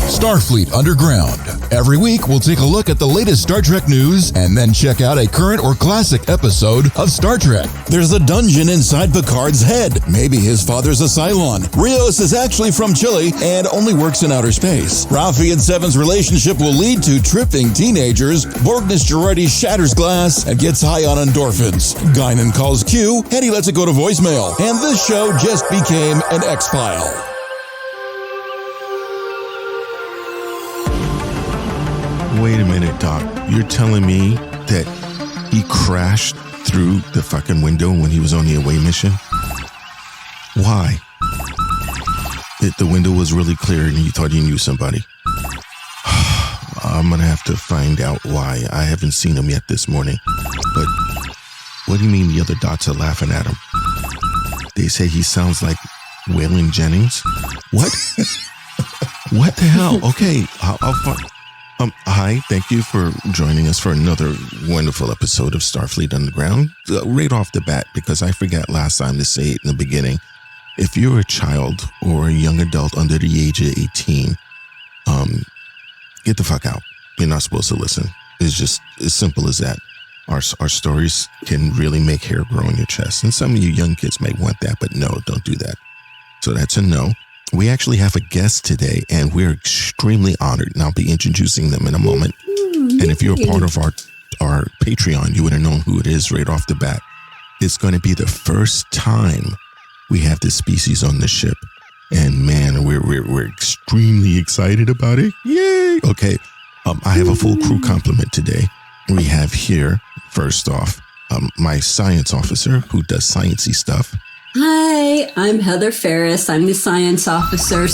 Starfleet Underground. Every week, we'll take a look at the latest Star Trek news and then check out a current or classic episode of Star Trek. There's a dungeon inside Picard's head. Maybe his father's a Cylon. Rios is actually from Chile and only works in outer space. Raffi and Seven's relationship will lead to tripping teenagers. Borgness Girardi shatters glass and gets high on endorphins. Guinan calls Q and he lets it go to voicemail. And this show just became an X-File. Wait a minute, Doc. You're telling me that he crashed through the fucking window when he was on the away mission? Why? The window was really clear and he thought he knew somebody. I'm going to have to find out why. I haven't seen him yet this morning. But what do you mean the other dots are laughing at him? They say he sounds like Waylon Jennings? What? What the hell? Okay, I'll find... Hi, thank you for joining us for another wonderful episode of Starfleet Underground. Right off the bat, because I forgot last time to say it in the beginning, if you're a child or a young adult under the age of 18, get the fuck out. You're not supposed to listen. It's just as simple as that. Our stories can really make hair grow on your chest. And some of you young kids may want that, but no, don't do that. So that's a no. We actually have a guest today, and we're extremely honored, and I'll be introducing them in a moment. And if you're a part of our Patreon, you would have known who it is right off the bat. It's going to be the first time we have this species on the ship, and man, we're extremely excited about it. Yay! Okay, I have a full crew complement today. We have here, first off, my science officer who does sciencey stuff. Hi, I'm Heather Ferris. I'm the science officer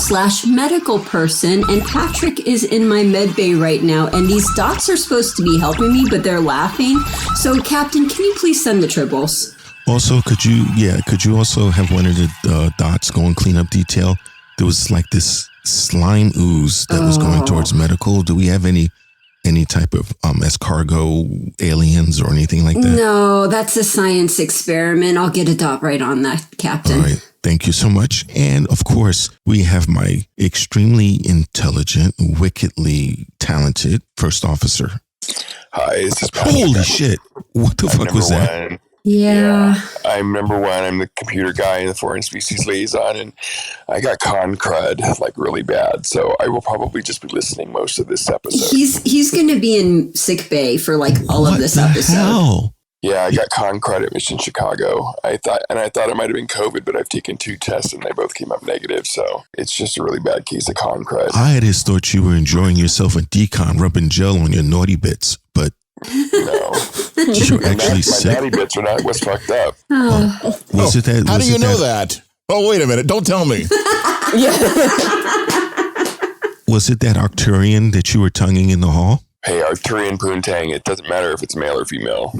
/ medical person, and Patrick is in my med bay right now, and these dots are supposed to be helping me, but they're laughing. So, Captain, can you please send the Tribbles? Also, could you also have one of the dots go and clean up detail? There was like this slime ooze that was going towards medical. Do we have any type of escargot aliens or anything like that? No, that's a science experiment. I'll get a dot right on that, Captain. All right. Thank you so much. And of course, we have my extremely intelligent, wickedly talented first officer. Hi, this is Patrick. Holy shit. What the fuck was that? Yeah. I'm number one. I'm the computer guy and the foreign species liaison, and I got crud like really bad. So I will probably just be listening most of this episode. He's going to be in sick bay for like all of this episode. Hell? Yeah, I got crud at Mission Chicago. I thought it might have been COVID, but I've taken 2 tests and they both came up negative. So it's just a really bad case of crud. I had just thought you were enjoying yourself in decon, rubbing gel on your naughty bits, but no. You're actually sick. My naughty bits are not what's fucked up. Was it that? How do you know that? Oh, wait a minute. Don't tell me. Was it that Arcturian that you were tonguing in the hall? Hey, Arcturian Poontang, it doesn't matter if it's male or female.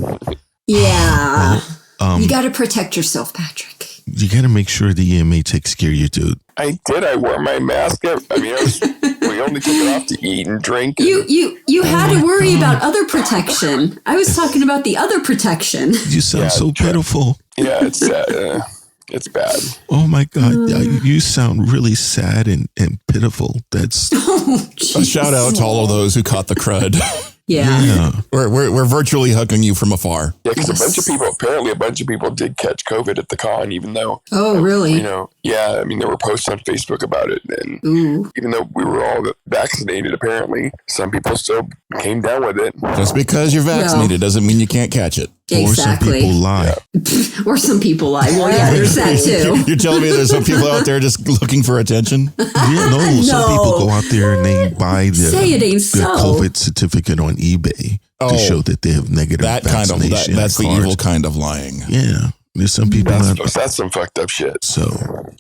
Yeah. You got to protect yourself, Patrick. You got to make sure the EMA takes care of you, dude. I did. I wore my mask. We only took it off to eat and drink. You had to worry about other protection. I was talking about the other protection. You sound so pitiful. Yeah, it's bad. Oh my God. You sound really sad and pitiful. That's a shout out to all of those who caught the crud. Yeah. We're virtually hugging you from afar. Yeah, because a bunch of people did catch COVID at the con, even though. Oh, really? There were posts on Facebook about it. And even though we were all vaccinated, apparently, some people still came down with it. Just because you're vaccinated doesn't mean you can't catch it. Exactly. Or some people lie. Yeah. Or some people lie. Well, yeah, there's that too. You're telling me there's some people out there just looking for attention? Yeah, no. Some people go out there and they buy the COVID certificate on eBay to show that they have negative vaccination. That's the evil kind of lying. Yeah. There's some people that's some fucked up shit. So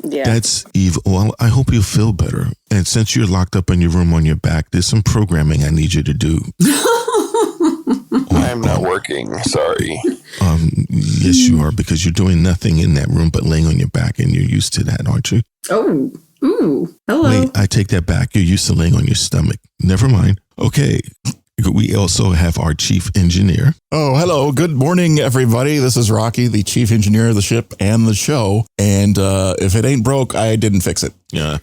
that's evil. Well, I hope you feel better. And since you're locked up in your room on your back, there's some programming I need you to do. I'm not working. Sorry. Yes, you are, because you're doing nothing in that room but laying on your back, and you're used to that, aren't you? Oh, ooh, hello. Wait, I take that back. You're used to laying on your stomach. Never mind. Okay. We also have our chief engineer. Oh, hello. Good morning, everybody. This is Rocky, the chief engineer of the ship and the show. And if it ain't broke, I didn't fix it. Yeah.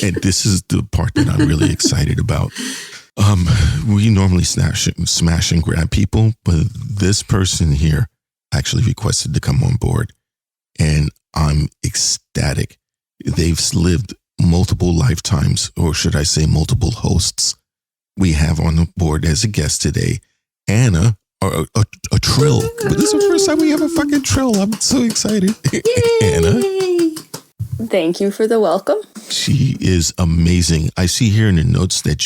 And this is the part that I'm really excited about. We normally smash and grab people, but this person here actually requested to come on board, and I'm ecstatic. They've lived multiple lifetimes, or should I say multiple hosts. We have on the board as a guest today, Anna, a Trill. But this is the first time we have a fucking Trill. I'm so excited. Anna. Thank you for the welcome. She is amazing. I see here in the notes that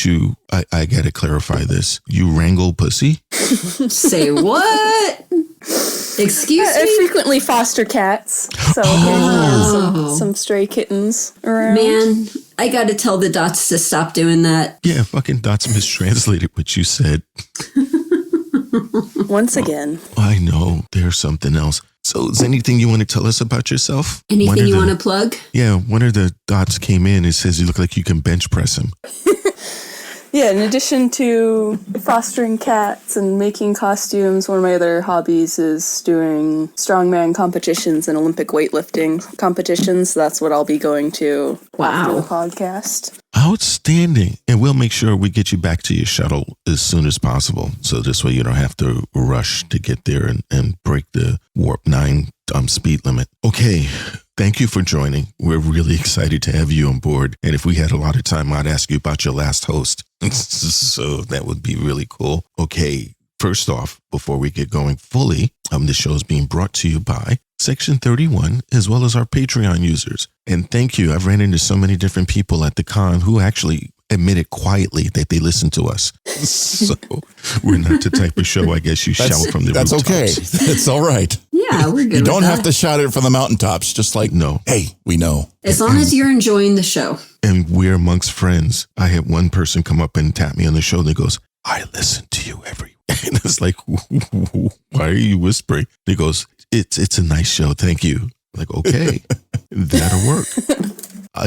I got to clarify this. You wrangle pussy? Say what? Excuse me? I frequently foster cats. So here's some stray kittens around. Man, I got to tell the dots to stop doing that. Yeah, fucking dots mistranslated what you said. Once again. I know. There's something else. So is anything you want to tell us about yourself? Anything you want to plug? Yeah, one of the dots came in and says you look like you can bench press him. Yeah, in addition to fostering cats and making costumes, one of my other hobbies is doing strongman competitions and Olympic weightlifting competitions. That's what I'll be going to after the podcast. Outstanding. And we'll make sure we get you back to your shuttle as soon as possible. So this way you don't have to rush to get there and break the warp 9 speed limit. Okay. Thank you for joining. We're really excited to have you on board. And if we had a lot of time, I'd ask you about your last host. So that would be really cool. Okay. First off, before we get going fully, the show is being brought to you by Section 31, as well as our Patreon users. And thank you. I've ran into so many different people at the con who actually admitted quietly that they listen to us. So we're not the type of show, I guess, you shout from the rooftops. That's okay. That's all right. Yeah, we're good. You don't have to shout it from the mountaintops. Just like, no. Hey, we know. As long as you're enjoying the show. And we're amongst friends. I had one person come up and tap me on the shoulder and goes, I listen to you every week. And it's like, why are you whispering? He goes, it's a nice show. Thank you. I'm like, okay, that'll work.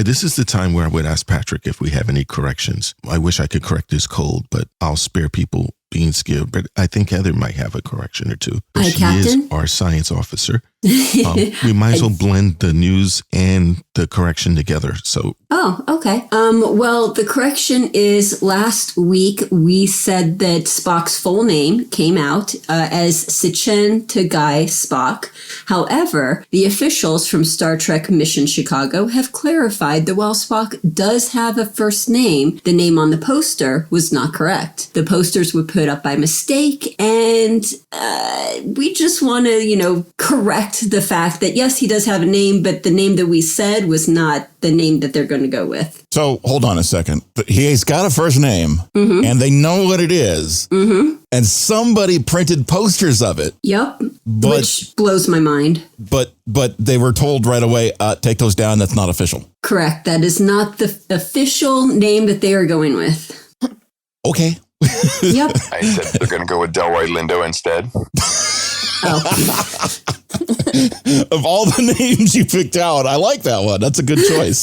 This is the time where I would ask Patrick if we have any corrections. I wish I could correct this cold, but I'll spare people being scared. But I think Heather might have a correction or two. Hi, she Captain. is our science officer. We might as well blend the news and the correction together. So. Oh, okay. Well, the correction is last week we said that Spock's full name came out as Sitchin Tagai Spock. However, the officials from Star Trek Mission Chicago have clarified that while Spock does have a first name, the name on the poster was not correct. The posters were put up by mistake, and we just want to, correct the fact that, yes, he does have a name, but the name that we said was not the name that they're going to go with. So hold on a second. He's got a first name, and they know what it is. And somebody printed posters of it. Yep, which blows my mind. But they were told right away, take those down. That's not official. Correct. That is not the official name that they are going with. Okay. Yep. I said they're going to go with Roy Lindo instead. Of all the names you picked out, I like that one. That's a good choice.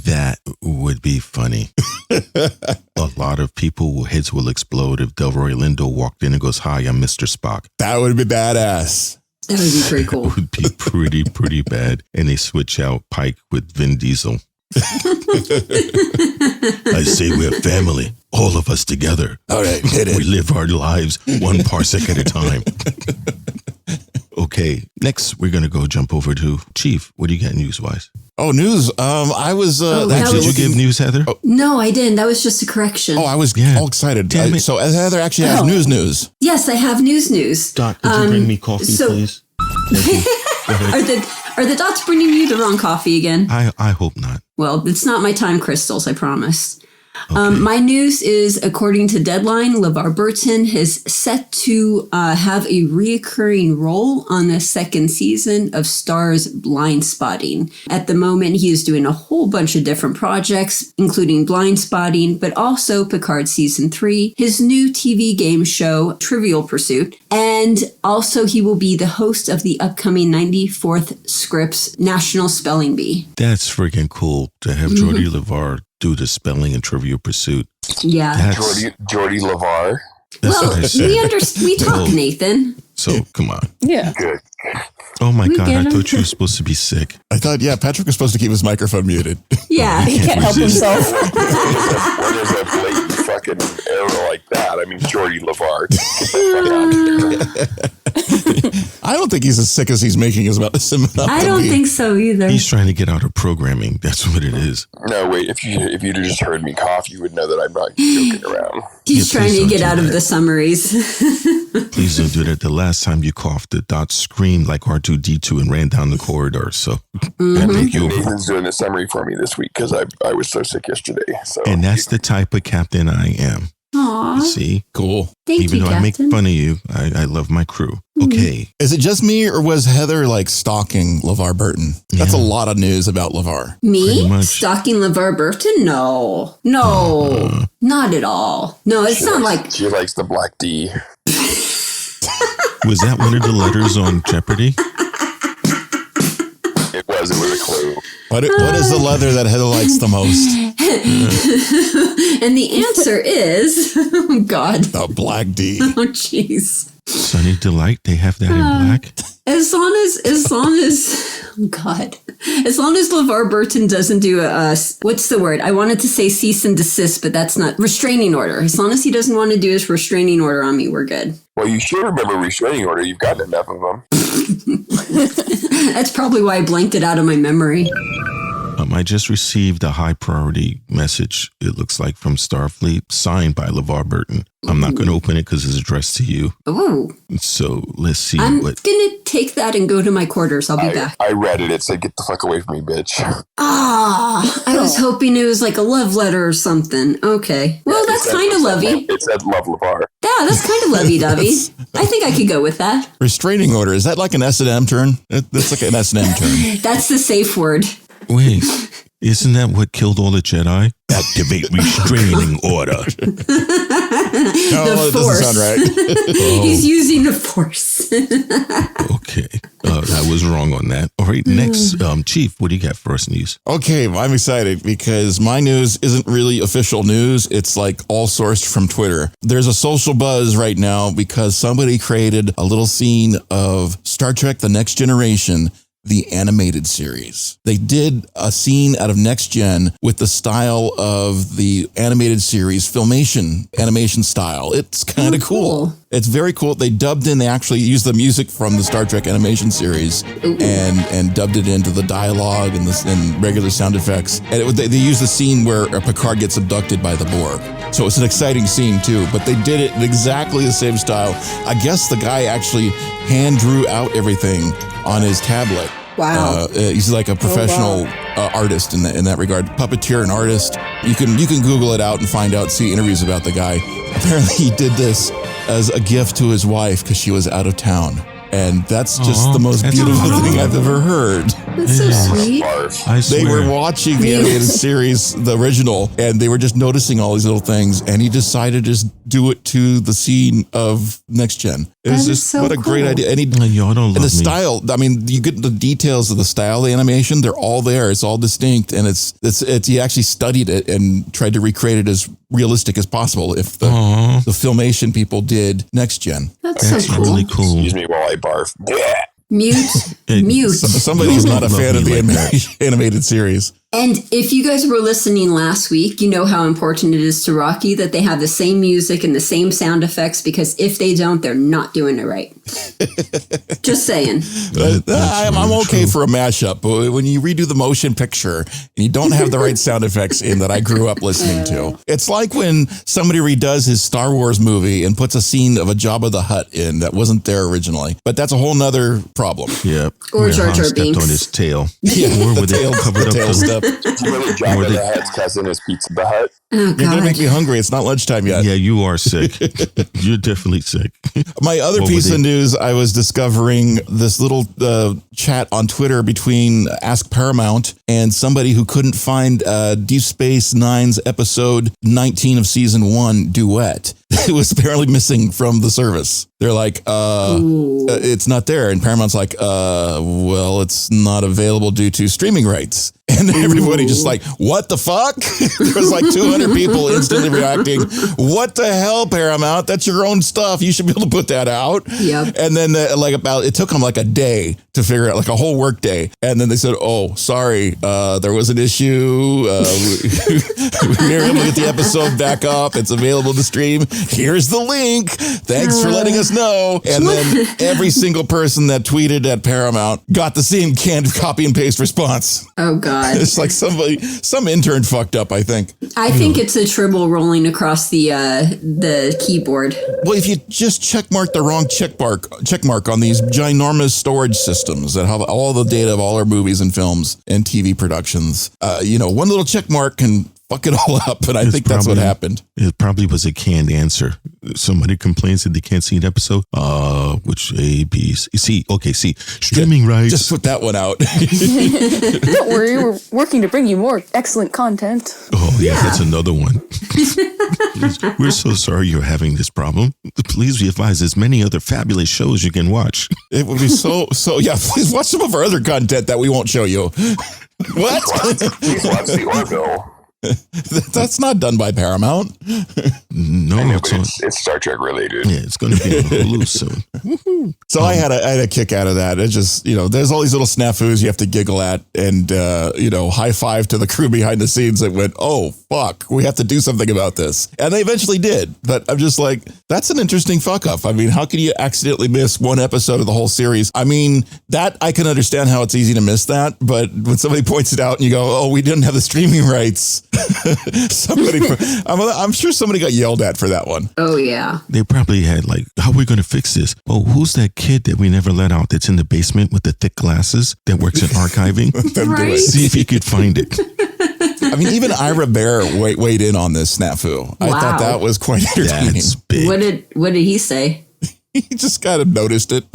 That would be funny. A lot of people, heads will explode if Roy Lindo walked in and goes, "Hi, I'm Mr. Spock." That would be badass. That would be pretty cool. It would be pretty bad. And they switch out Pike with Vin Diesel. I say we're family, all of us together. All right, hit it. We live our lives one parsec at a time. Okay, next we're going to go jump over to Chief. What do you got news-wise? Oh, news. I was... did you give news, Heather? Oh. No, I didn't. That was just a correction. Oh, I was all excited. Damn it. So Heather actually has news. Yes, I have news. Doc, could you bring me coffee, please? Are the dots bringing you the wrong coffee again? I hope not. Well, it's not my time crystals, I promise. Okay. My news is, according to Deadline, LeVar Burton is set to have a reoccurring role on the second season of Star's Blind Spotting. At the moment, he is doing a whole bunch of different projects, including Blind Spotting, but also Picard Season 3, his new TV game show, Trivial Pursuit, and also he will be the host of the upcoming 94th Scripts National Spelling Bee. That's freaking cool to have Jordy LeVar do the spelling and Trivial Pursuit. Yeah. Jordy LeVar. That's Well, what I said. we talk, Nathan. So come on. Yeah. Good. Oh my We God, get I him. thought you were supposed to be sick. I thought, Patrick was supposed to keep his microphone muted. Yeah. He can't help resist. himself. When there's a blatant fucking error like that, I mean, Jordy LeVar. Get the fuck out. I don't think he's as sick as he's making his medicine. I don't think so either. He's trying to get out of programming. That's what it is. No, wait. If you'd have just heard me cough, you would know that I'm not joking around. He's Yeah, trying please to don't get do out of that. the summaries. Please don't do that. The last time you coughed, the dot screamed like R2-D2 and ran down the corridor. So that make you. Nathan's doing the summary for me this week because I was so sick yesterday. So And that's the type of captain I am. Aw. You see? Cool. Thank Even you, though I make Captain. fun of you, I love my crew. Okay. Is it just me, or was Heather stalking LeVar Burton? That's a Yeah. lot of news about LeVar. Pretty Me? much. Stalking LeVar Burton? No. Not at all. No, it's not like... she likes the black D. Was that one of the letters on Jeopardy? It was a clue. What is the leather that Heather likes the most? And the answer is... Oh, God. The black D. Oh, jeez. Sunny Delight, they have that in black. As long as, oh God, as long as LeVar Burton doesn't do what's the word? I wanted to say cease and desist, but that's not restraining order. As long as he doesn't want to do his restraining order on me, we're good. Well, you should remember restraining order. You've gotten enough of them. That's probably why I blanked it out of my memory. I just received a high priority message, it looks like, from Starfleet, signed by LeVar Burton. I'm not going to open it because it's addressed to you. Ooh, So let's see I'm what. gonna take that and go to my quarters. I'll be back. I read it. It said, "Get the fuck away from me, bitch." I was hoping it was like a love letter or something. Okay. Well, that's It said- kind of lovey. It said, "Love LeVar." Yeah, that's kind of lovey-dovey. I think I could go with that. Restraining order. Is that like an S&M term? That's like an S&M term. That's the safe word. Wait, isn't that what killed all the Jedi? Activate restraining order. No, The it doesn't sound right. He's using the force. Okay, I was wrong on that. All right, next, Chief, what do you got for us news? Okay, well, I'm excited because my news isn't really official news. It's like all sourced from Twitter. There's a social buzz right now because somebody created a little scene of Star Trek The Next Generation, the animated series. They did a scene out of Next Gen with the style of the animated series, Filmation animation style. It's kind of cool. It's very cool. They actually used the music from the Star Trek animation series and dubbed it into the dialogue and regular sound effects. And they used the scene where Picard gets abducted by the Borg. So it's an exciting scene too, but they did it in exactly the same style. I guess the guy actually hand drew out everything on his tablet. Wow. He's like a professional artist in that regard, puppeteer and artist. You can Google it out and find out, see interviews about the guy. Apparently he did this as a gift to his wife because she was out of town. And that's just the most beautiful thing I've ever heard. That's so sweet. Barf. I They swear. were watching the animated series, the original, and they were just noticing all these little things. And he decided to just do it to the scene of Next Gen. It was That is just so what a great cool. idea. And Y'all don't love the me. style, I mean, you get the details of the style of the animation. They're all there. It's all distinct. And it's he actually studied it and tried to recreate it as realistic as possible if the Filmation people did Next Gen. That's That's so cool. really cool. Excuse me while I barf. Yeah. Mute. Mute. Somebody who's not a Love fan me of the like that. animated series. And if you guys were listening last week, you know how important it is to Rocky that they have the same music and the same sound effects, because if they don't, they're not doing it right. Just saying. I'm okay for a mashup, but when you redo the motion picture and you don't have the right sound effects in that I grew up listening to, it's like when somebody redoes his Star Wars movie and puts a scene of a Jabba the Hutt in that wasn't there originally. But that's a whole nother problem. Yeah. Or where Jar Han Jar stepped Binks. on his tail. Yeah, Or where they covered up tail the stuff. It's really Jabba the Hutt's cousin is Pizza the Hut. Oh, You're going to God. make me hungry. It's not lunchtime yet. Yeah, you are sick. You're definitely sick. My other What piece were of they- news, I was discovering this little chat on Twitter between Ask Paramount and somebody who couldn't find Deep Space Nine's episode 19 of season 1 duet. it was apparently missing from the service. They're like, it's not there. And Paramount's like, well, it's not available due to streaming rights. And everybody just like, what the fuck? There was like 200 people instantly reacting. What the hell, Paramount? That's your own stuff. You should be able to put that out. Yep. And then it took them like a day to figure out, like a whole work day. And then they said, oh, sorry, there was an issue. We were able to get the episode back up. It's available to stream. Here's the link. Thanks for letting us know. And then every single person that tweeted at Paramount got the same canned copy and paste response. Oh, God. It's like some intern fucked up, I think. I think it's a Tribble rolling across the keyboard. Well, if you just checkmark the wrong checkmark on these ginormous storage systems that have all the data of all our movies and films and TV productions, one little checkmark can fuck it all up. And I think that's what happened. It probably was a canned answer. Somebody complains that they can't see an episode. Which A, B, C. Okay, C. Streaming rights. Just put that one out. Don't worry, we're working to bring you more excellent content. Oh, yeah, that's another one. We're so sorry you're having this problem. Please be advised there's many other fabulous shows you can watch. It would be so yeah, please watch some of our other content that we won't show you. What? Please watch the Orville. That's not done by Paramount. No, it's Star Trek related. Yeah, it's going to be on Hulu soon. So I had a kick out of that. It just, there's all these little snafus you have to giggle at, and high five to the crew behind the scenes that went, oh fuck, we have to do something about this, and they eventually did. But I'm just like, that's an interesting fuck up. I mean, how can you accidentally miss one episode of the whole series? I mean, that I can understand how it's easy to miss that, but when somebody points it out and you go, oh, we didn't have the streaming rights. I'm sure somebody got yelled at for that one. Oh, yeah. They probably had like, how are we going to fix this? Oh, who's that kid that we never let out that's in the basement with the thick glasses that works in archiving? Right? See if you could find it. I mean, even Ira Bear weighed in on this snafu. I thought that was quite entertaining. That's big. What did he say? He just kind of noticed it.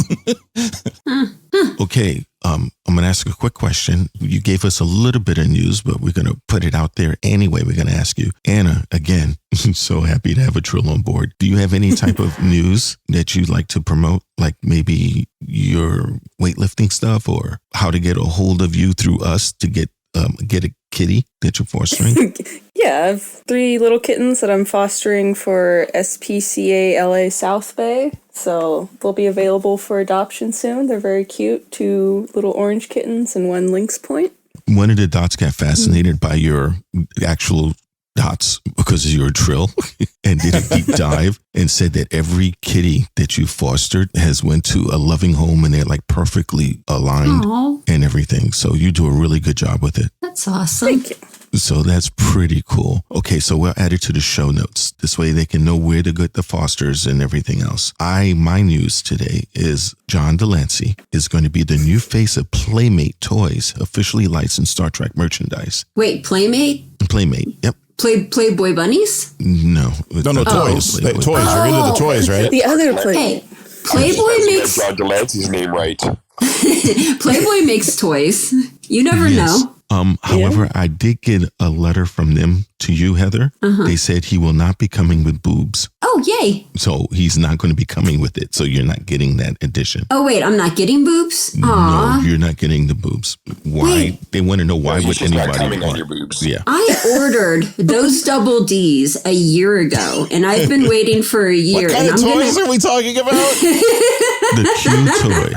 Okay, I'm going to ask a quick question. You gave us a little bit of news, but we're going to put it out there anyway. We're going to ask you, Anna, again, so happy to have a Trill on board. Do you have any type of news that you'd like to promote? Like maybe your weightlifting stuff, or how to get a hold of you through us to get a kitty that you're fostering? Yeah, I have 3 little kittens that I'm fostering for SPCA LA South Bay. So they'll be available for adoption soon. They're very cute. 2 little orange kittens and 1 lynx point. One of the dots got fascinated by your actual dots because you're a Trill and did a deep dive and said that every kitty that you fostered has went to a loving home and they're like perfectly aligned. Aww. And everything. So you do a really good job with it. That's awesome. Thank you. So that's pretty cool. Okay, so we'll add it to the show notes. This way they can know where to get the fosters and everything else. My news today is John Lancie is going to be the new face of Playmate Toys, officially licensed Star Trek merchandise. Wait, Playmate? Playmate, yep. Playboy bunnies? No. No, toys. Toys. You're into the toys, right? The other play. Hey, Playboy makes... John Delancey's name right. Playboy makes toys. You never know. However, I did get a letter from them to you, Heather. They said he will not be coming with boobs. Oh, yay. So he's not going to be coming with it. So you're not getting that edition. Oh, wait, I'm not getting boobs? No, you're not getting the boobs. Why? Wait. They want to know why would anybody coming want on your boobs. Yeah. I ordered those double Ds a year ago, and I've been waiting for a year. What kind of toys are we talking about? The Q toy.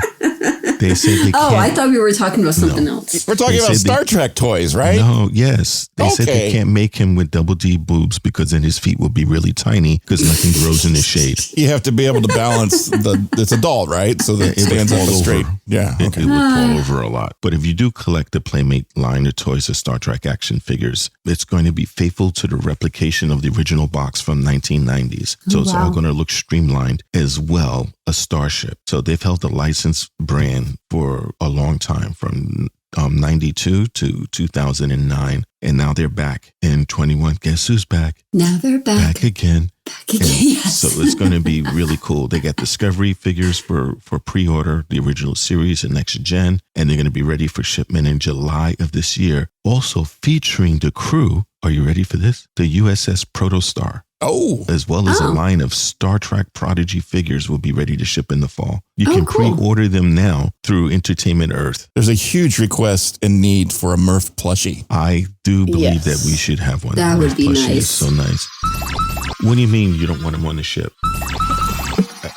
They said they can't. Oh, I thought we were talking about something else. We're talking about Star Trek toys, right? No, yes. They said they can't make him with double D boobs because then his feet will be really tiny because nothing grows in his shade. You have to be able to balance it's a doll, right? So that it stands up straight. Yeah. Okay. It would fall over a lot. But if you do collect the Playmate line of toys of Star Trek action figures, it's going to be faithful to the replication of the original box from 1990s. So it's all going to look streamlined, as well a starship. So they've held the licensed brand for a long time, from 92 to 2009. And now they're back in 21. Guess who's back? Now they're back. Back again. Yes. So it's going to be really cool. They got Discovery figures for pre-order, the original series and next gen, and they're going to be ready for shipment in July of this year. Also featuring the crew. Are you ready for this? The USS Protostar. as well as a line of Star Trek Prodigy figures will be ready to ship in the fall. You can pre-order them now through Entertainment Earth. There's a huge request and need for a Murph plushie. I do believe that we should have one. That would be nice. Is so nice. What do you mean you don't want him on the ship?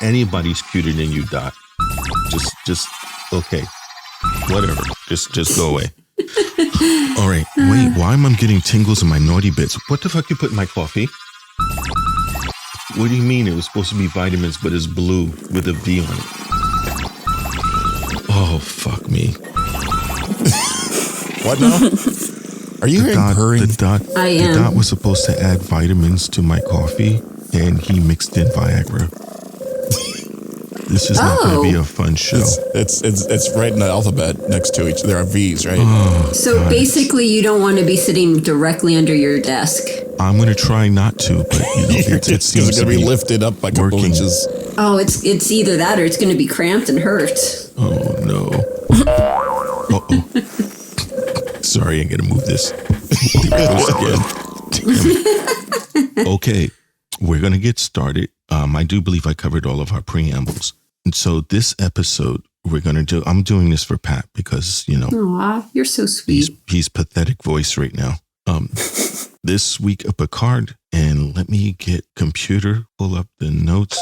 Anybody's cuter than you, Dot. Just okay. Whatever. Just go away. All right. Wait, why am I getting tingles in my naughty bits? What the fuck you put in my coffee? What do you mean it was supposed to be vitamins, but it's blue with a V on it? Oh, fuck me. What now? Are you hearing purring? I am. The Dot was supposed to add vitamins to my coffee, and he mixed in Viagra. This is not going to be a fun show. It's right in the alphabet next to each. There are V's, right? So basically, you don't want to be sitting directly under your desk. I'm going to try not to, but it seems to be lifted up by a couple inches. Oh, it's either that or it's going to be cramped and hurt. Oh no! Uh-oh. Sorry, I got to move this. Okay, we're going to get started. I do believe I covered all of our preambles. And so this episode, I'm doing this for Pat because, Aw, you're so sweet. He's pathetic voice right now. This week of Picard, and let me get computer, pull up the notes.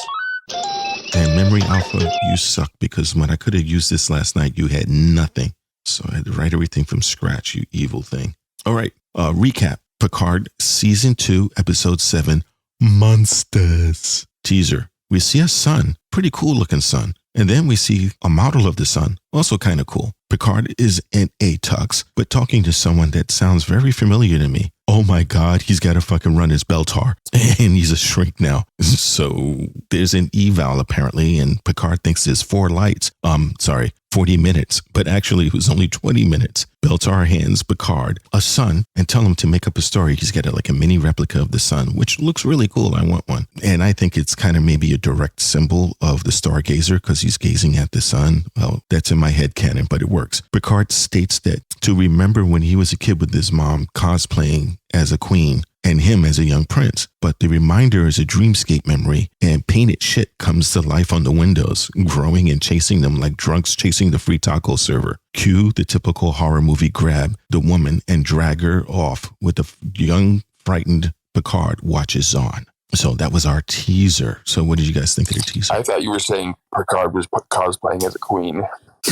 And Memory Alpha, you suck because when I could have used this last night, you had nothing. So I had to write everything from scratch, you evil thing. All right, recap. Picard, Season 2, Episode 7, Monsters. Teaser. We see a sun, pretty cool looking sun. And then we see a model of the sun, also kind of cool. Picard is in a tux, but talking to someone that sounds very familiar to me. Oh my God, he's got to fucking run his Baltar. And he's a shrink now. So there's an eval apparently, and Picard thinks there's 40 minutes, but actually it was only 20 minutes. Baltar hands Picard a sun and tell him to make up a story. He's got a mini replica of the sun, which looks really cool. I want one. And I think it's kind of maybe a direct symbol of the stargazer because he's gazing at the sun. Well, that's in my head canon, but it works. Picard states that to remember when he was a kid with his mom cosplaying as a queen and him as a young prince. But the reminder is a dreamscape memory, and painted shit comes to life on the windows, growing and chasing them like drunks chasing the free taco server. Cue the typical horror movie grab the woman and drag her off with the young, frightened Picard watches on. So that was our teaser. So what did you guys think of the teaser? I thought you were saying Picard was cosplaying as a queen.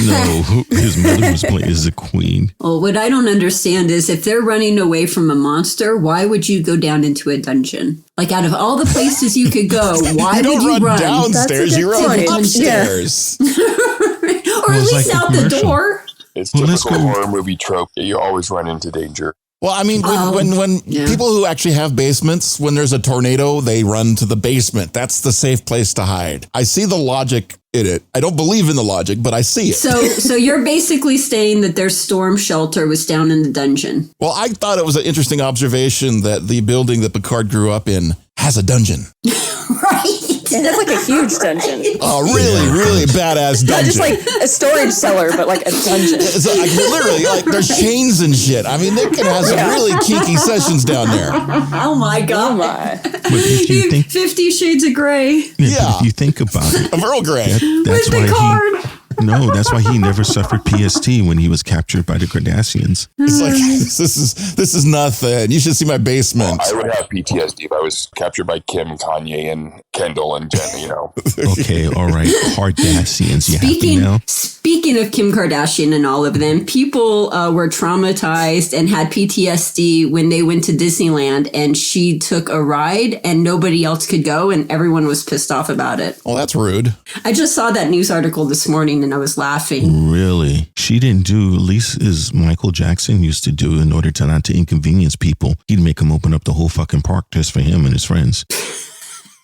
No, his mother was playing as a queen. Well, what I don't understand is if they're running away from a monster, why would you go down into a dungeon? Like out of all the places you could go, why would you run downstairs? You run upstairs, or at least out the door. It's typical horror movie trope. You always run into danger. Well, I mean, when people who actually have basements, when there's a tornado, they run to the basement. That's the safe place to hide. I see the logic in it. I don't believe in the logic, but I see it. So you're basically saying that their storm shelter was down in the dungeon. Well, I thought it was an interesting observation that the building that Picard grew up in has a dungeon. Right. Yeah, that's like a huge dungeon. Oh, really badass dungeon. Not just like a storage cellar, but like a dungeon. It's literally there's chains and shit. I mean, they can have some really kinky sessions down there. Oh my God. Oh my. But if you think 50 Shades of Grey. Yeah. If you think about it. Of Earl Grey. That's with Picard. That's why he never suffered PST when he was captured by the Kardashians. It's like, this is nothing. You should see my basement. I would have PTSD if I was captured by Kim, Kanye, and Kendall and Jen, Okay, all right. Kardashians, you happy now? Speaking of Kim Kardashian and all of them, people were traumatized and had PTSD when they went to Disneyland and she took a ride and nobody else could go and everyone was pissed off about it. Well, that's rude. I just saw that news article this morning and I was laughing. Really? She didn't do, at least as Michael Jackson used to do in order to not to inconvenience people. He'd make them open up the whole fucking park just for him and his friends.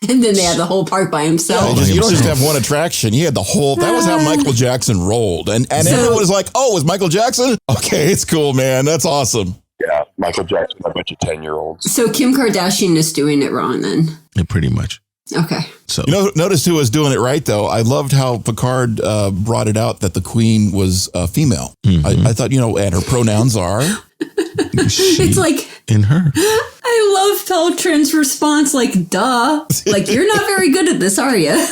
And then they had the whole park by himself. You don't just have one attraction. You had the whole, that was how Michael Jackson rolled. And everyone was like, oh, it's Michael Jackson? Okay, it's cool, man. That's awesome. Yeah, Michael Jackson, a bunch of 10-year-olds. So Kim Kardashian is doing it wrong then? Yeah, pretty much. Okay. So notice who was doing it right, though. I loved how Picard brought it out that the queen was female. Mm-hmm. I thought, and her pronouns are... It's like... In her. I I love Peltrin's response, like, duh. Like, you're not very good at this, are you?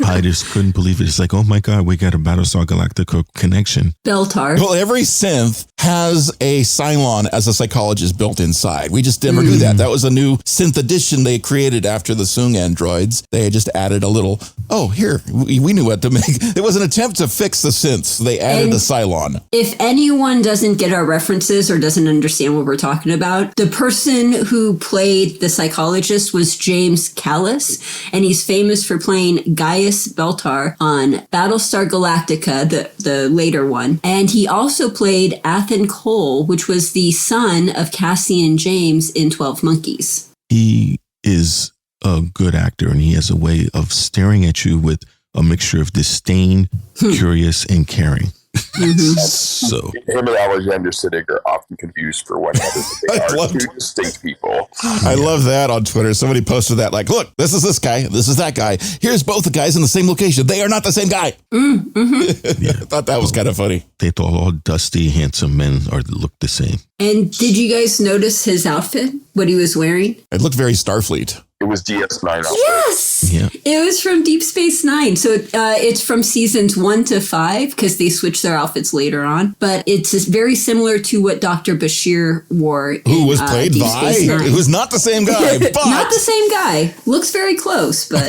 I just couldn't believe it. It's like, oh my God, we got a Battlestar Galactica connection. Baltar. Well, every synth has a Cylon as a psychologist built inside. We just never knew that. That was a new synth addition they created after the Soong androids. They just added a little, we knew what to make. It was an attempt to fix the synths. They added the Cylon. If anyone doesn't get our references or doesn't understand what we're talking about, the person who played the psychologist was James Callis, and he's famous for playing Gaius Baltar on Battlestar Galactica, the later one. And he also played Athen Cole, which was the son of Cassian James in 12 Monkeys. He is a good actor, and he has a way of staring at you with a mixture of disdain, curious, and caring. So him and Alexander Siddig are often confused for one another. They are two distinct people. I love that on Twitter. Somebody posted that, like, look, this is this guy, this is that guy. Here's both the guys in the same location. They are not the same guy. I thought that was kind of funny. They thought all dusty, handsome men look the same. And did you guys notice his outfit? What he was wearing? It looked very Starfleet. It was DS9. Yes! Yeah. It was from Deep Space Nine. So it's from seasons 1 to 5 because they switched their outfits later on. But it's very similar to what Dr. Bashir wore. Who was played by? It was not the same guy. But not the same guy. Looks very close. But I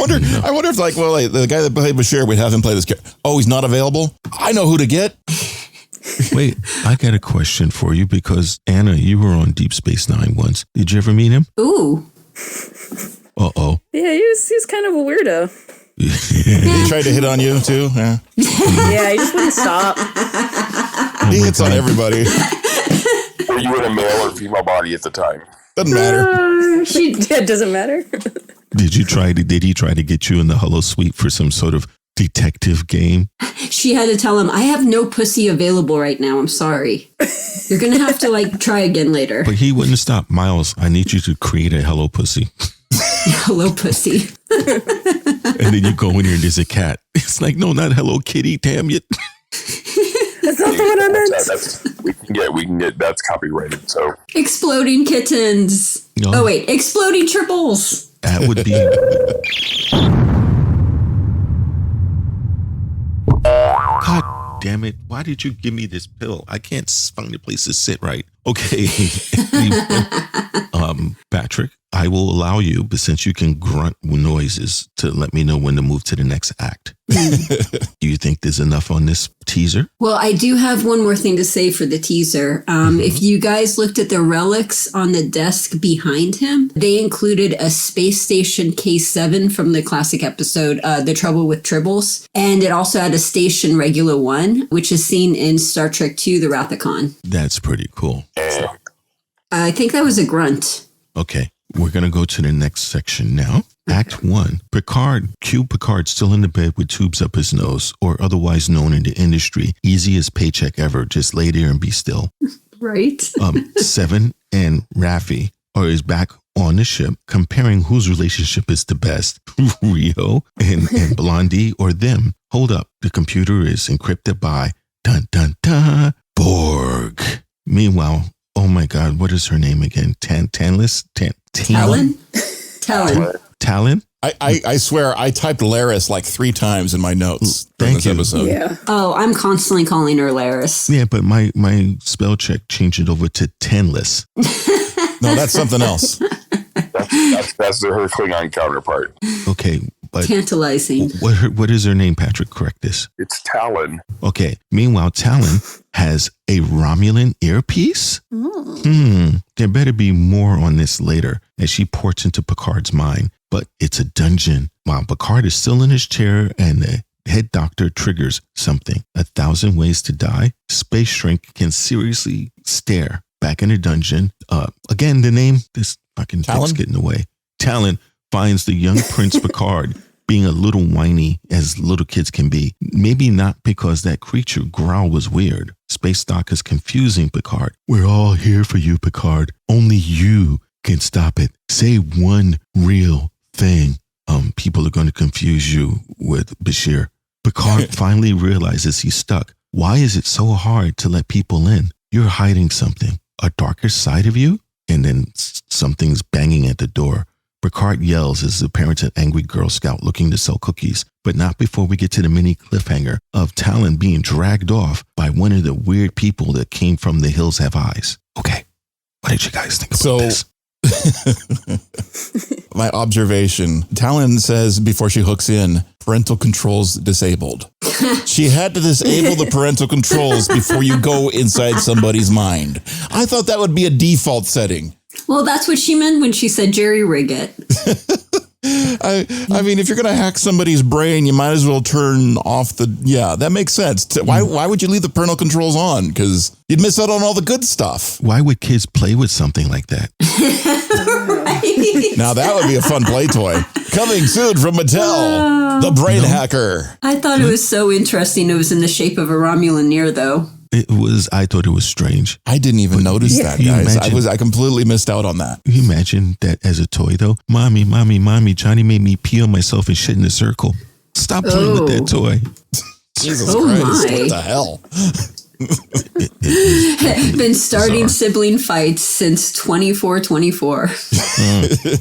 wonder if, the guy that played Bashir, we'd have him play this character. Oh, he's not available? I know who to get. Wait, I got a question for you because, Anna, you were on Deep Space Nine once. Did you ever meet him? Ooh. Uh-oh. Yeah, he was kind of a weirdo. He tried to hit on you, too? Yeah, Yeah, he just wouldn't stop. He hits on everybody. Were you in a male or female body at the time? Doesn't matter. It doesn't matter. Did he try to get you in the Hello Suite for some sort of detective game? She had to tell him, I have no pussy available right now. I'm sorry. You're going to have to try again later. But he wouldn't stop. Miles, I need you to create a HoloPussy. HoloPussy. And then you go in here and there's a cat. It's like, no, not Hello Kitty, damn it. That's not the one I meant. We can get that's copyrighted. So Exploding kittens. No. Oh, wait. Exploding triples. That would be... God damn it. Why did you give me this pill? I can't find a place to sit right. Okay. Patrick, I will allow you, but since you can grunt noises, to let me know when to move to the next act. Do you think there's enough on this teaser? Well, I do have one more thing to say for the teaser. If you guys looked at the relics on the desk behind him, they included a space station K7 from the classic episode, The Trouble with Tribbles. And it also had a station Regular One, which is seen in Star Trek II, The Wrath of Khan. That's pretty cool. I think that was a grunt. Okay. We're going to go to the next section now. Act 1. Picard. Picard still in the bed with tubes up his nose, or otherwise known in the industry, easiest paycheck ever. Just lay there and be still. Right. 7 and Raffi is back on the ship, comparing whose relationship is the best, Rio and Blondie or them. Hold up. The computer is encrypted by dun, Borg. Meanwhile, oh my God, what is her name again? Tallinn? Tallinn? I swear I typed Laris like 3 times in my notes during this episode. Yeah. Oh, I'm constantly calling her Laris. Yeah, but my spell check changed it over to Tenless. No, that's something else. That's her Klingon counterpart. Okay, but Tantalizing. What is her name, Patrick? Correct this. It's Tallinn. Okay. Meanwhile, Tallinn has a Romulan earpiece. There better be more on this later as she ports into Picard's mind. But it's a dungeon. While Picard is still in his chair and the head doctor triggers something. 1,000 ways to die. Space Shrink can seriously stare back in a dungeon. Again, the name, this fucking thing's getting away. Tallinn finds the young Prince Picard being a little whiny as little kids can be. Maybe not because that creature growl was weird. Space Doc is confusing Picard. We're all here for you, Picard. Only you can stop it. Say one real thing. People are going to confuse you with Bashir. Picard finally realizes he's stuck. Why is it so hard to let people in? You're hiding something. A darker side of you? and then something's banging at the door. Picard yells as the parents an angry Girl Scout looking to sell cookies, but not before we get to the mini cliffhanger of Tallinn being dragged off by one of the weird people that came from The Hills Have Eyes. Okay, what did you guys think about this? My observation, Tallinn says before she hooks in, parental controls disabled. She had to disable the parental controls before you go inside somebody's mind. I thought that would be a default setting. Well, that's what she meant when she said jerry rig it. I mean, if you're going to hack somebody's brain, you might as well turn off that makes sense. Why would you leave the parental controls on? Because you'd miss out on all the good stuff. Why would kids play with something like that? Right. Now that would be a fun play toy. Coming soon from Mattel, the brain hacker. I thought it was so interesting. It was in the shape of a Romulan ear, though. I thought it was strange. I didn't even notice that, guys. I completely missed out on that. Can you imagine that as a toy, though? Mommy, Johnny made me pee on myself and shit in a circle. Stop playing with that toy. Jesus Christ, my. what the hell? Been starting sibling fights since 2424.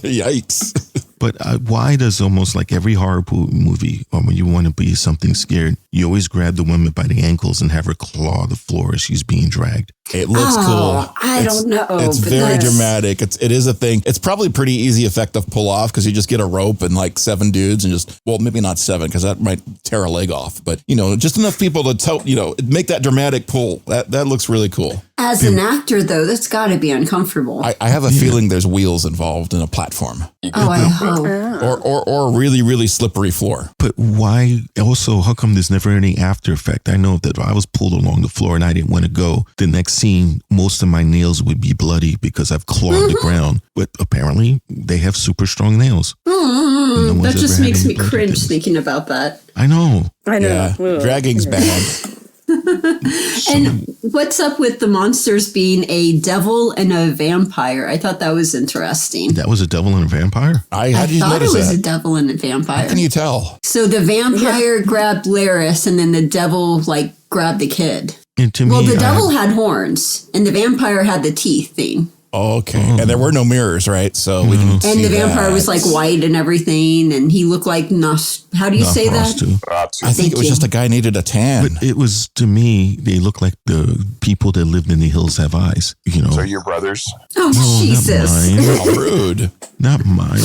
Yikes. But why does almost like every horror movie, or when you want to be something scared, you always grab the woman by the ankles and have her claw the floor as she's being dragged? It looks cool. I don't know. It's very dramatic. It is a thing. It's probably pretty easy, effective pull off because you just get a rope and like 7 dudes and maybe not 7 because that might tear a leg off. But, just enough people to, make that dramatic pull. That looks really cool. As an actor, though, that's got to be uncomfortable. I have a feeling there's wheels involved in a platform. Oh, I hope. Or a really, really slippery floor. But why also, how come there's never any after effect? I know that I was pulled along the floor and I didn't want to go. The next scene, most of my nails would be bloody because I've clawed the ground. But apparently they have super strong nails. That just makes me cringe thinking about that. I know. Yeah, dragging's bad. And what's up with the monsters being a devil and a vampire? I thought that was interesting. That was a devil and a vampire? I thought it was a devil and a vampire. How can you tell? So the vampire grabbed Laris and then the devil grabbed the kid. And to me, the devil had horns and the vampire had the teeth thing. Okay. And there were no mirrors, right? So we can see. And the vampire was like white and everything, and he looked like how do you say that? I think it was just a guy needed a tan. But it was, to me, they look like the people that lived in The Hills Have Eyes, So your brothers? Oh, no, Jesus. Not mine. How rude. Not mine.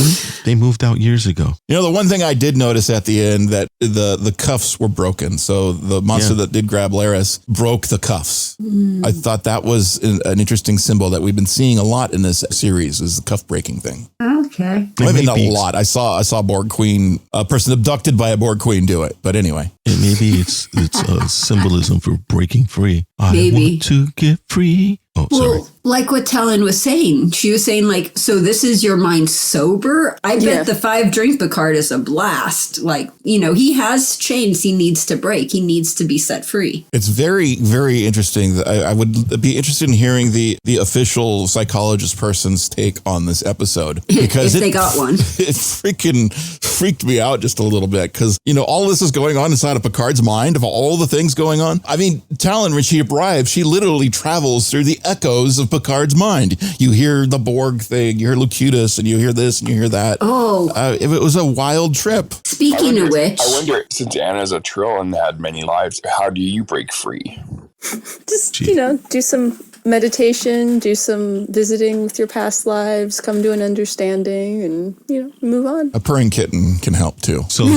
They moved out years ago. The one thing I did notice at the end that the cuffs were broken. So the monster that did grab Laris broke the cuffs. I thought that was an interesting symbol that we've been seeing a lot in this series is the cuff breaking thing. Okay. Maybe not a lot. I saw Borg Queen, a person abducted by a Borg Queen do it. But anyway. And maybe it's a symbolism for breaking free. Maybe. I want to get free. Oh, sorry. Like what Tallinn was saying. She was saying so this is your mind sober? I bet the 5-drink Picard is a blast. He has chains he needs to break. He needs to be set free. It's very, very interesting. I would be interested in hearing the official psychologist person's take on this episode. Because if they got one. It freaking freaked me out just a little bit. Because, all this is going on inside of Picard's mind of all the things going on. I mean, Tallinn, when she arrives, she literally travels through the echoes of Picard's mind. You hear the Borg thing, you hear LoCute-icus, and you hear this and you hear that. Oh. It was a wild trip. Speaking of which. I wonder, since Anna's a Trill and had many lives, how do you break free? Just, do some meditation, do some visiting with your past lives, come to an understanding, and, move on. A purring kitten can help too. So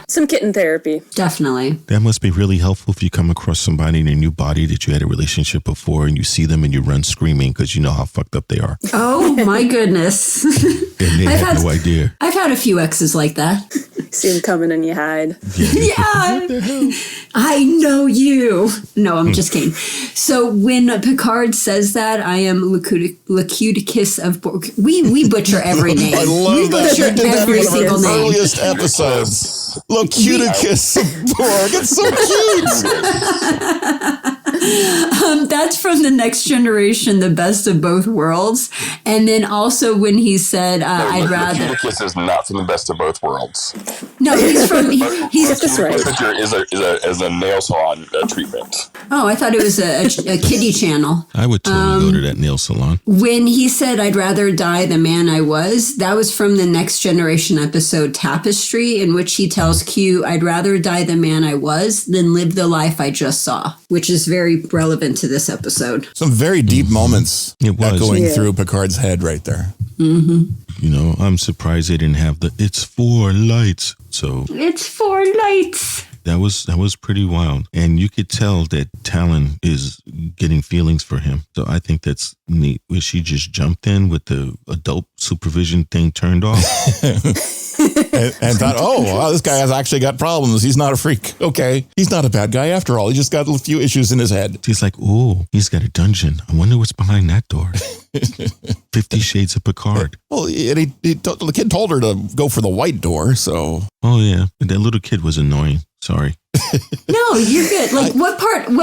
some kitten therapy. Definitely. That must be really helpful if you come across somebody in a new body that you had a relationship before and you see them and you run screaming because you know how fucked up they are. Oh, my goodness. And they have no idea. I've had a few exes like that. See them coming and you hide. Yeah. I know you. No, I'm just kidding. So when Picard says that, I am LoCute-icus of Borg. We butcher every name. I love that. Butcher every single name. Earliest episodes. LoCute-icus of Borg. It's so cute. That's from The Next Generation, The Best of Both Worlds. And then also when he said, I'd rather... LoCute-icus is not from The Best of Both Worlds. No, he's from... He's That's right. Is a nail salon treatment. Oh, I thought it was a kiddie channel. I would totally go to that nail salon. When he said, I'd rather die the man I was, that was from the Next Generation episode Tapestry, in which he tells Q, I'd rather die the man I was than live the life I just saw, which is very relevant to this episode. Some very deep moments going Yeah. through Picard's head right there. Mm-hmm. You know, I'm surprised they didn't have the "it's for lights." So It's for lights. that was pretty wild, and you could tell that Tallinn is getting feelings for him. So I think that's neat. Where she just jumped in with the adult supervision thing turned off. and thought, oh, wow, this guy has actually got problems. He's not a freak. Okay. He's not a bad guy after all. He just got a few issues in his head. She's like, oh, he's got a dungeon. I wonder what's behind that door. 50 Shades of Picard. Well, and the kid told her to go for the white door, so... Oh, yeah. That little kid was annoying. Sorry. No, you're good. Like, what part of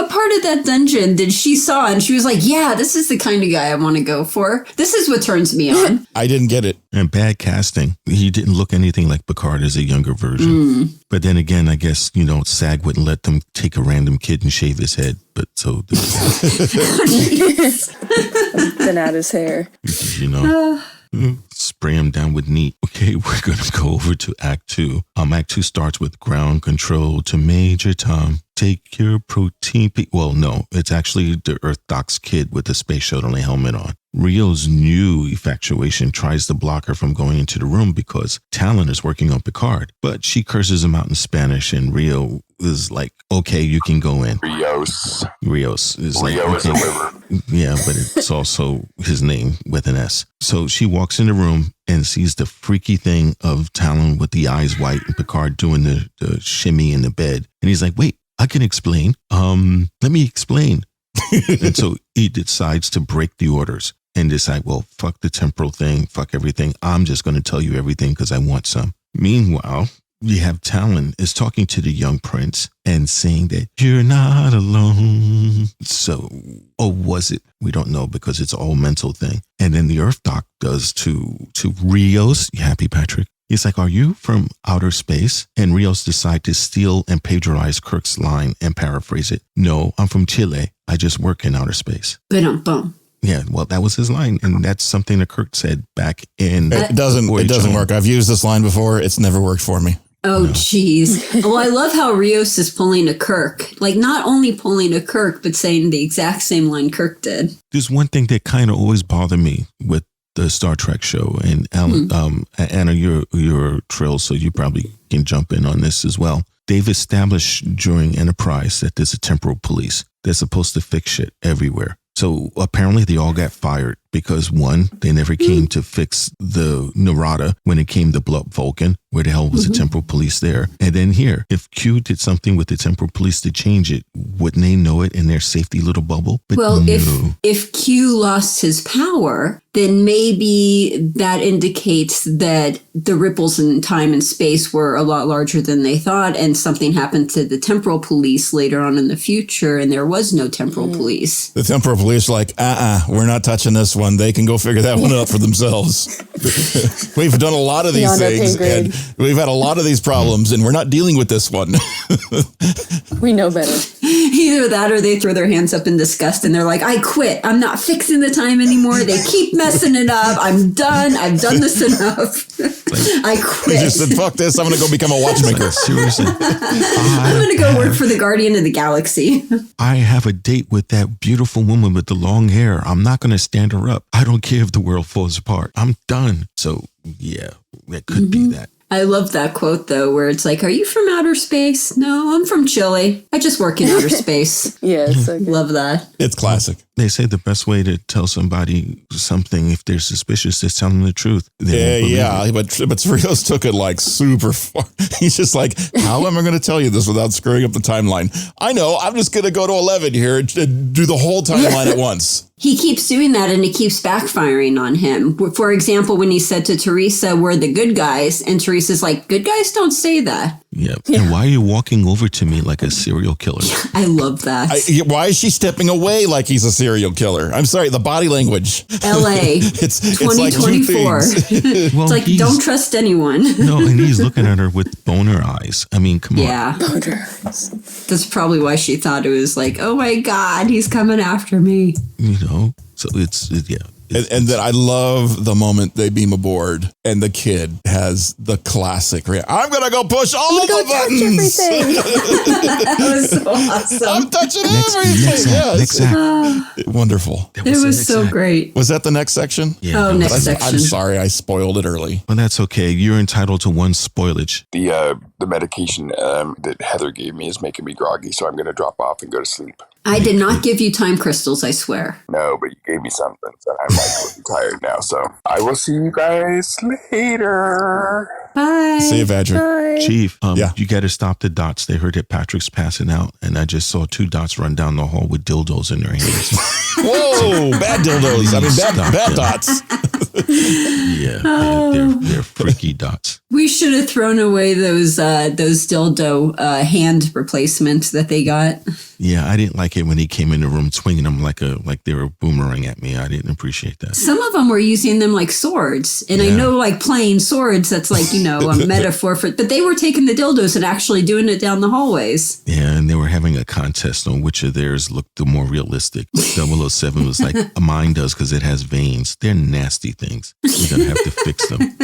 that dungeon did she saw? And she was like, yeah, this is the kind of guy I want to go for. This is what turns me on. I didn't get it. And bad casting. He didn't look anything like Picard as a younger version. But then again, I guess, SAG wouldn't let them take a random kid and shave his head. But so, Then add his hair. Spray him down with neat. Okay, we're going to go over to Act 2. Act 2 starts with ground control to Major Tom. Take your protein... Well, no, it's actually the Earth Doc's kid with the space shuttle and helmet on. Rios' new infatuation tries to block her from going into the room because Tallinn is working on Picard. But she curses him out in Spanish, and Rio is like, okay, you can go in. Rios is like, Rio is a river. Yeah, but it's also his name with an S. So she walks in the room and sees the freaky thing of Tallinn with the eyes white and Picard doing the shimmy in the bed. And he's like, wait, I can explain. Let me explain. And so he decides to break the orders and decide, well, fuck the temporal thing, fuck everything. I'm just going to tell you everything because I want some. Meanwhile, you have Tallinn is talking to the young prince and saying that you're not alone. So, was it? We don't know because it's all mental thing. And then the Earth Doc does to Rios. You happy, Patrick? He's like, are you from outer space? And Rios decide to steal and plagiarize Kirk's line and paraphrase it. No, I'm from Chile. I just work in outer space. Ba-dum-bum. Yeah, well, that was his line. And that's something that Kirk said back in... It doesn't work. I've used this line before. It's never worked for me. Oh, jeez. Well, I love how Rios is pulling a Kirk. Like, not only pulling a Kirk, but saying the exact same line Kirk did. There's one thing that kind of always bothered me with the Star Trek show, and Alan, Anna, you're Trill, so you probably can jump in on this as well. They've established during Enterprise that there's a temporal police. They're supposed to fix shit everywhere. So apparently they all got fired because, one, they never came to fix the Narada when it came to blow up Vulcan. Where the hell was the temporal police there? And then here, if Q did something with the temporal police to change it, wouldn't they know it in their safety little bubble? But well, no. if Q lost his power, then maybe that indicates that the ripples in time and space were a lot larger than they thought, and something happened to the temporal police later on in the future, and there was no temporal police. The temporal police are like, we're not touching this one. They can go figure that one out for themselves. We've done a lot of these things, and we've had a lot of these problems, and we're not dealing with this one. We know better. Either that or they throw their hands up in disgust and they're like, I quit. I'm not fixing the time anymore. They keep messing it up. I'm done. I've done this enough. I quit. They just said, fuck this. I'm going to go become a watchmaker. Seriously. I'm going to go work for the Guardian of the Galaxy. I have a date with that beautiful woman with the long hair. I'm not going to stand her up. I don't care if the world falls apart. I'm done. So, yeah, that could be that. I love that quote, though, where it's like, are you from outer space? No, I'm from Chile. I just work in outer space. Yes. Okay. Love that. It's classic. They say the best way to tell somebody something if they're suspicious is tell them the truth. But Rios took it like super far. He's just like, how am I going to tell you this without screwing up the timeline? I know, I'm just going to go to 11 here and do the whole timeline at once. He keeps doing that and it keeps backfiring on him. For example, when he said to Teresa, we're the good guys, and Teresa's like, good guys don't say that. Yeah. And why are you walking over to me like a serial killer? I love that. Why is she stepping away like he's a serial killer? I'm sorry, the body language. LA, it's 2024. It's like, don't trust anyone. No, and he's looking at her with boner eyes. I mean, come on. Yeah. That's probably why she thought it was like, oh my God, he's coming after me. You know, so it's yeah. And then I love the moment they beam aboard and the kid has the classic, I'm going to go push all the buttons. That was so awesome. I'm touching everything. Next act. Wonderful. It was so great. Was that the next section? Yeah. Oh, next section. I'm sorry, I spoiled it early. Well, that's okay. You're entitled to one spoilage. The medication that Heather gave me is making me groggy, so I'm going to drop off and go to sleep. I did not give you time crystals, I swear. No, but you gave me something, so I'm like really tired now. So I will see you guys later. Bye. See you, Patrick. Bye. Chief, you got to stop the dots. They heard that Patrick's passing out, and I just saw 2 dots run down the hall with dildos in their hands. Whoa, bad dildos. I mean, bad dots. Yeah, they're freaky dots. We should have thrown away those dildo hand replacements that they got. Yeah, I didn't like it when he came in the room swinging them like they were boomerang at me. I didn't appreciate that. Some of them were using them like swords. And I know like playing swords, that's like, a metaphor for it. But they were taking the dildos and actually doing it down the hallways. Yeah, and they were having a contest on which of theirs looked the more realistic. 007 was like, mine does because it has veins. They're nasty things. We're going to have to fix them.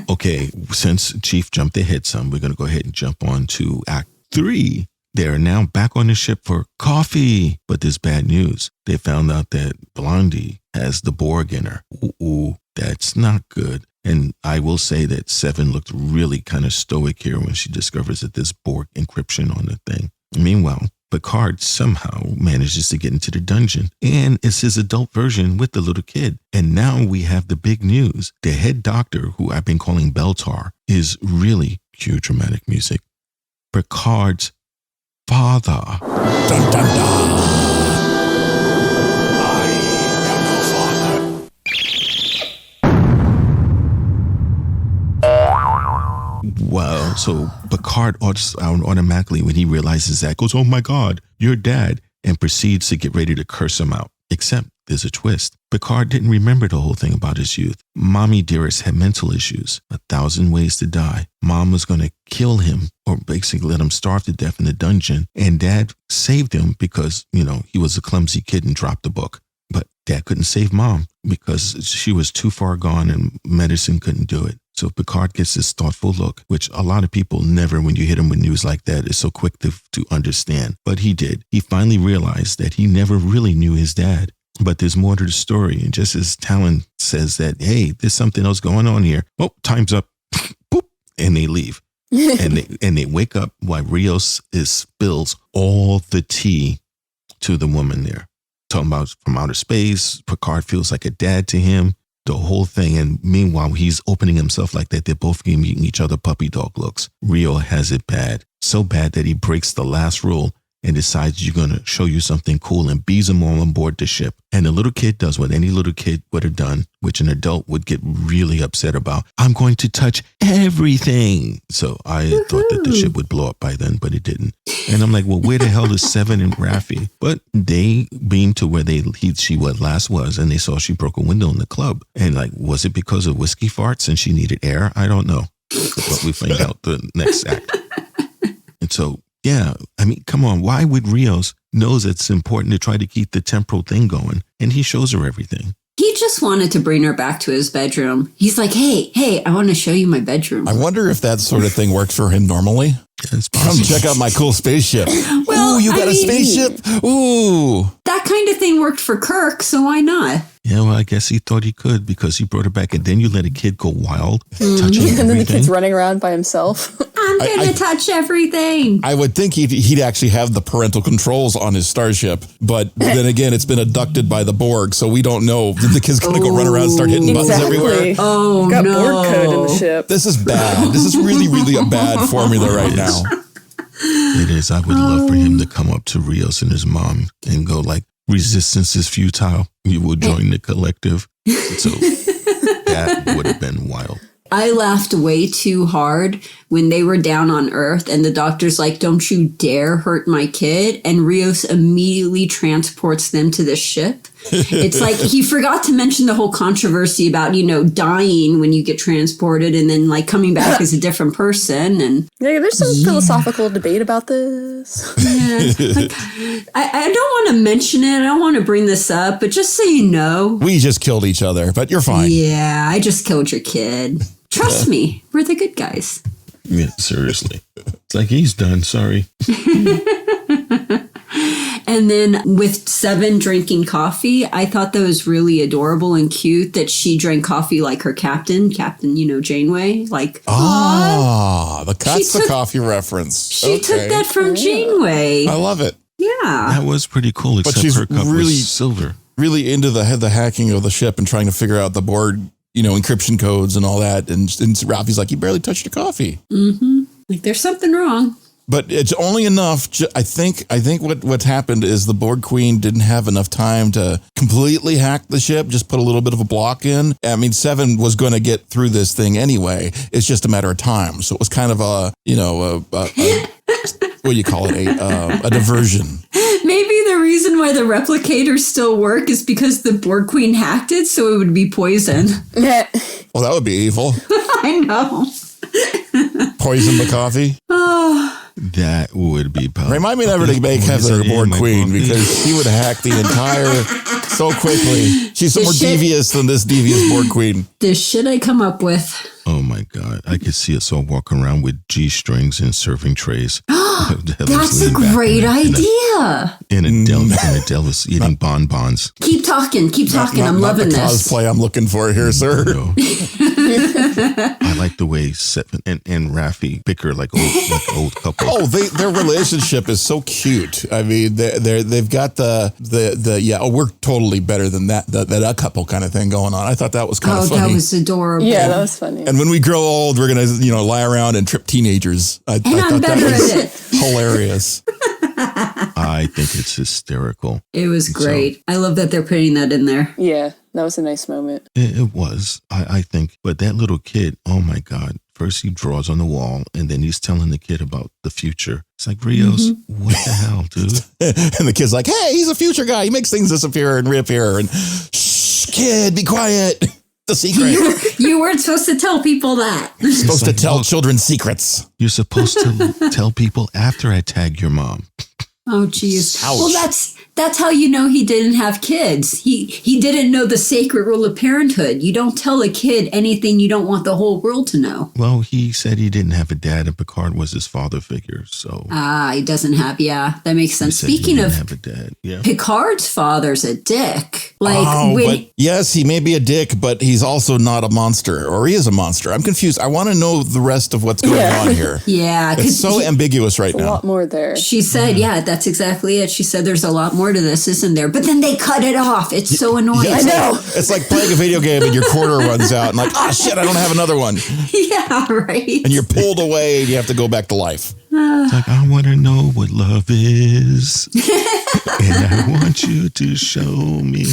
Okay, since Chief jumped ahead some, we're going to go ahead and jump on to Act 3. They're now back on the ship for coffee. But there's bad news. They found out that Blondie has the Borg in her. Ooh, that's not good. And I will say that Seven looked really kind of stoic here when she discovers that there's Borg encryption on the thing. Meanwhile, Picard somehow manages to get into the dungeon, and it's his adult version with the little kid. And now we have the big news. The head doctor, who I've been calling Baltar, is really, cue dramatic music, Picard's father. Dun, dun, dun. Wow. So Picard automatically, when he realizes that, goes, oh my God, you're dad, and proceeds to get ready to curse him out. Except there's a twist. Picard didn't remember the whole thing about his youth. Mommy Dearest had mental issues, 1,000 ways to die. Mom was going to kill him or basically let him starve to death in the dungeon. And Dad saved him because, he was a clumsy kid and dropped the book. But Dad couldn't save Mom because she was too far gone and medicine couldn't do it. So Picard gets this thoughtful look, which a lot of people never, when you hit them with news like that, is so quick to understand. But he did. He finally realized that he never really knew his dad. But there's more to the story. And just as Tallinn says that, hey, there's something else going on here. Oh, time's up. Boop. And they leave. and they wake up while Rios spills all the tea to the woman there. Talking about from outer space, Picard feels like a dad to him, the whole thing. And meanwhile, he's opening himself like that. They're both giving each other puppy dog looks. Rio has it bad. So bad that he breaks the last rule and decides you're going to show you something cool and bees them all on board the ship. And the little kid does what any little kid would have done, which an adult would get really upset about. I'm going to touch everything. So I thought that the ship would blow up by then, but it didn't. And I'm like, well, where the hell is Seven and Raffi? But they beamed to where she last was, and they saw she broke a window in the club. And like, was it because of whiskey farts and she needed air? I don't know. But we find out the next act. And so, yeah, I mean, come on. Why would Rios knows it's important to try to keep the temporal thing going? And he shows her everything. He just wanted to bring her back to his bedroom. He's like, hey, I want to show you my bedroom. I wonder if that sort of thing works for him normally. Come check out my cool spaceship. Well, ooh, you got a spaceship? Ooh. That kind of thing worked for Kirk, so why not? Yeah, well, I guess he thought he could because he brought her back. And then you let a kid go wild, touching and everything. then the kid's running around by himself. I'm going to touch everything. I would think he'd actually have the parental controls on his starship. But then again, it's been abducted by the Borg, so we don't know. The kid's going to go run around and start hitting buttons everywhere. Oh, We've got no. Borg code in the ship. This is bad. This is really, really a bad formula right now. It is. I would love for him to come up to Rios and his mom and go like, resistance is futile. You will join the collective. So that would have been wild. I laughed way too hard when they were down on Earth and the doctor's like, don't you dare hurt my kid. And Rios immediately transports them to the ship. It's like he forgot to mention the whole controversy about, dying when you get transported and then like coming back as a different person. And yeah, there's some philosophical debate about this. Yeah, like, I don't want to mention it. I don't want to bring this up, but just so you know. We just killed each other, but you're fine. Yeah, I just killed your kid. Trust me, we're the good guys. Yeah, seriously. It's like he's done. Sorry. And then with Seven drinking coffee, I thought that was really adorable and cute that she drank coffee like her captain, Janeway. Like, that's the coffee reference. She took that from Janeway. I love it. Yeah. That was pretty cool, except her cup was silver. Really into the hacking of the ship and trying to figure out the Borg, encryption codes and all that. And Raffi's like, you barely touched your coffee. Mm-hmm. Like, there's something wrong. But it's only enough. I think what's happened is the Borg Queen didn't have enough time to completely hack the ship. Just put a little bit of a block in. I mean, Seven was going to get through this thing anyway. It's just a matter of time. So it was kind of a what do you call it? A diversion. Maybe the reason why the replicators still work is because the Borg Queen hacked it, so it would be poison. Well, that would be evil. I know. Poison the coffee. Oh. That would be powerful. Remind me never to make Heather Borg Queen because she would hack the entire so quickly. She's more devious than this devious Borg Queen. The shit I come up with. Oh my God. I could see us all walking around with G-strings and serving trays. That's a great idea. And Adele was eating bonbons. Keep talking. I'm loving the this. Cosplay I'm looking for here, sir. No. I like the way Seven and Raffi picker like old couple. Oh, their relationship is so cute. I mean, they've got we're totally better than that couple kind of thing going on. I thought that was kind of funny. Oh, that was adorable. Yeah, that was funny. And when we grow old, we're gonna lie around and trip teenagers. I thought that was hilarious. I think it's hysterical. It was great. So, I love that they're putting that in there. Yeah, that was a nice moment. It was, I think. But that little kid, oh my God. First he draws on the wall, and then he's telling the kid about the future. It's like, Rios, what the hell, dude? And the kid's like, hey, he's a future guy. He makes things disappear and reappear. And shh, kid, be quiet. The secret. You weren't supposed to tell people that. You're supposed to tell children secrets. You're supposed to tell people after I tag your mom. Oh, geez. Ouch. Well, that's how you know he didn't have kids. He didn't know the sacred rule of parenthood. You don't tell a kid anything you don't want the whole world to know. Well, he said he didn't have a dad, and Picard was his father figure. So he doesn't have. Yeah, that makes sense. Speaking of have a dad, yeah. Picard's father's a dick. But yes, he may be a dick, but he's also not a monster, or he is a monster. I'm confused. I want to know the rest of what's going on here. Yeah, it's so ambiguous right now. A lot more there. She said, that's exactly it. She said, there's a lot more to this, isn't there? But then they cut it off. It's so annoying. Yeah, I know. It's like playing a video game and your quarter runs out and like, oh shit, I don't have another one. Yeah, right. And you're pulled away and you have to go back to life. It's like, I want to know what love is. And I want you to show me.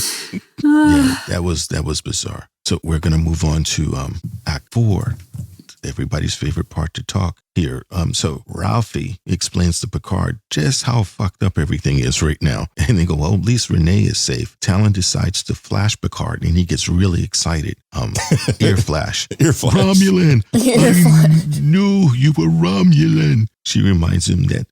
Yeah, that was bizarre. So we're going to move on to Act 4. Everybody's favorite part to talk here. So Raffi explains to Picard just how fucked up everything is right now. And they go, well, at least Renee is safe. Talon decides to flash Picard and he gets really excited. Ear flash. Ear flash. Romulan. I knew you were Romulan. She reminds him that,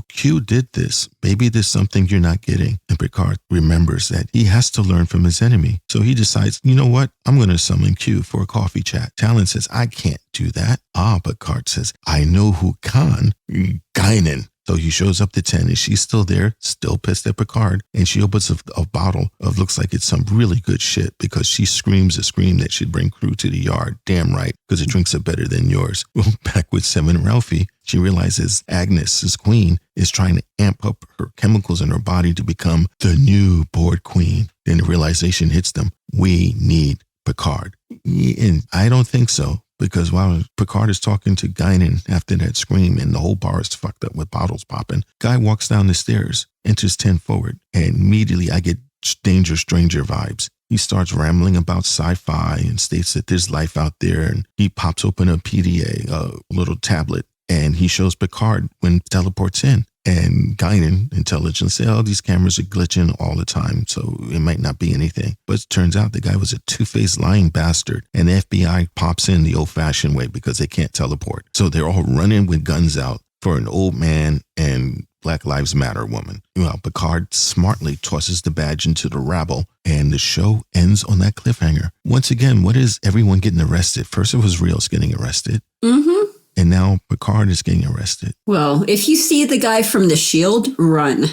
Q did this. Maybe there's something you're not getting. And Picard remembers that he has to learn from his enemy. So he decides, you know what? I'm going to summon Q for a coffee chat. Talon says, I can't do that. Picard says, I know who can. Guinan. So he shows up to 10 and she's still there, still pissed at Picard. And she opens a bottle of looks like it's some really good shit because she screams a scream that should bring crew to the yard. Damn right, because the drinks are better than yours. Well, back with Seven and Ralphie, she realizes Agnes, his queen, is trying to amp up her chemicals in her body to become the new Borg Queen. Then the realization hits them. We need Picard. And I don't think so. Because while Picard is talking to Guinan after that scream and the whole bar is fucked up with bottles popping, Guy walks down the stairs, enters 10 forward, and immediately I get Danger Stranger vibes. He starts rambling about sci-fi and states that there's life out there. And he pops open a PDA, a little tablet, and he shows Picard when teleports in. And Guinan intelligence say, oh, these cameras are glitching all the time, so it might not be anything. But it turns out the guy was a two-faced lying bastard, and the FBI pops in the old-fashioned way because they can't teleport. So they're all running with guns out for an old man and Black Lives Matter woman. Well, Picard smartly tosses the badge into the rabble, and the show ends on that cliffhanger. Once again, what is everyone getting arrested? First it was Rios getting arrested. Mm-hmm. And now Picard is getting arrested. Well, if you see the guy from The Shield, run.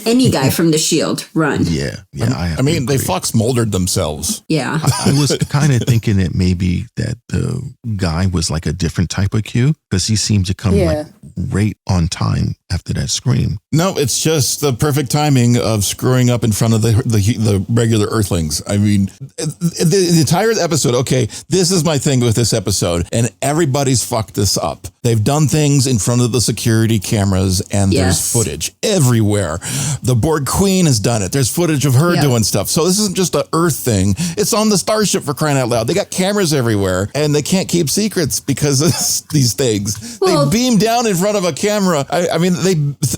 Any guy from The Shield, run. Yeah. I mean, they Fox Muldered themselves. Yeah. I was kind of thinking that maybe that the guy was like a different type of Q, because he seemed to come like right on time after that scream. No, it's just the perfect timing of screwing up in front of the regular Earthlings. I mean, the entire episode, okay, this is my thing with this episode, and everybody's fucked this up. They've done things in front of the security cameras, and there's footage everywhere. The Borg Queen has done it. There's footage of her doing stuff. So this isn't just an Earth thing. It's on the starship, for crying out loud. They got cameras everywhere, and they can't keep secrets because of these things. Well, they beam down in front of a camera. I mean,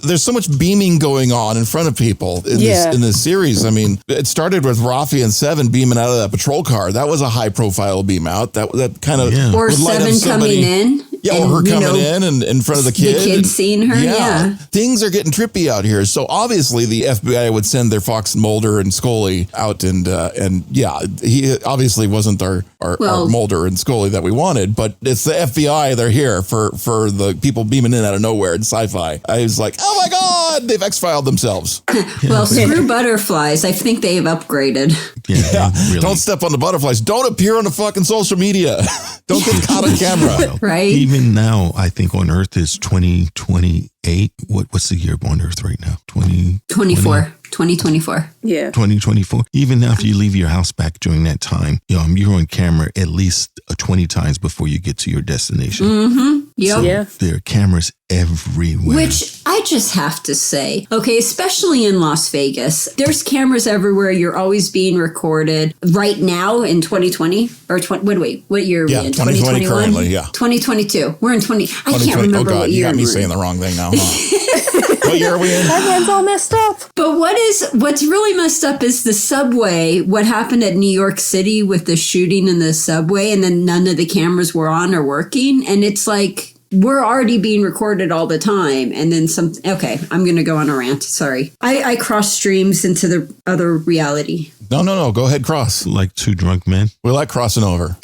there's so much beaming going on in front of people in this series. I mean, it started with Raffi and Seven beaming out of that patrol car. That was a high profile beam out. That kind of or Seven coming in. Yeah, or her coming in and in front of the kid. The kid seeing her, yeah. Things are getting trippy out here. So obviously the FBI would send their Fox Mulder and Scully out and he obviously wasn't our Mulder and Scully that we wanted, but it's the FBI. They're here for the people beaming in out of nowhere in sci-fi. I was like, oh my God, they've X-filed themselves. Well, screw butterflies. I think they've upgraded. Yeah. Really. Don't step on the butterflies. Don't appear on the fucking social media. Don't get caught on camera. Right. Even now, I think on Earth is 2028. What's the year on Earth right now? 2024. 2024. Yeah. 2024. Even now, if you leave your house back during that time, you're on camera at least 20 times before you get to your destination. Mm-hmm. Yep. So there are cameras everywhere. Which I just have to say, okay, especially in Las Vegas, there's cameras everywhere. You're always being recorded. Right now in 2020 or what year are we in? 2020 currently, 2022. We're in 20. I can't remember what year. You got me saying the wrong thing now. Huh? What year are we in? My hand's all messed up. But what's really messed up is the subway. What happened at New York City with the shooting in the subway, and then none of the cameras were on or working, and it's like, we're already being recorded all the time. And then okay, I'm going to go on a rant. Sorry. I cross streams into the other reality. No. Go ahead, cross. Like two drunk men. We like crossing over.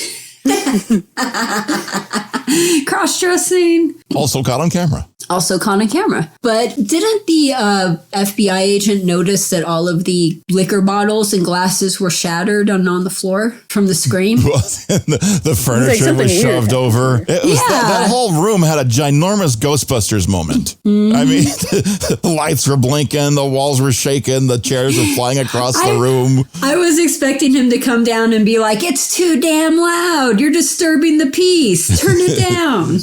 Cross-dressing. Also caught on camera. But didn't the FBI agent notice that all of the liquor bottles and glasses were shattered on the floor from the scream? Well, the furniture was shoved over. It was that whole room had a ginormous Ghostbusters moment. Mm-hmm. I mean, the lights were blinking, the walls were shaking, the chairs were flying across the room. I was expecting him to come down and be like, it's too damn loud. You're disturbing the peace. Turn it down.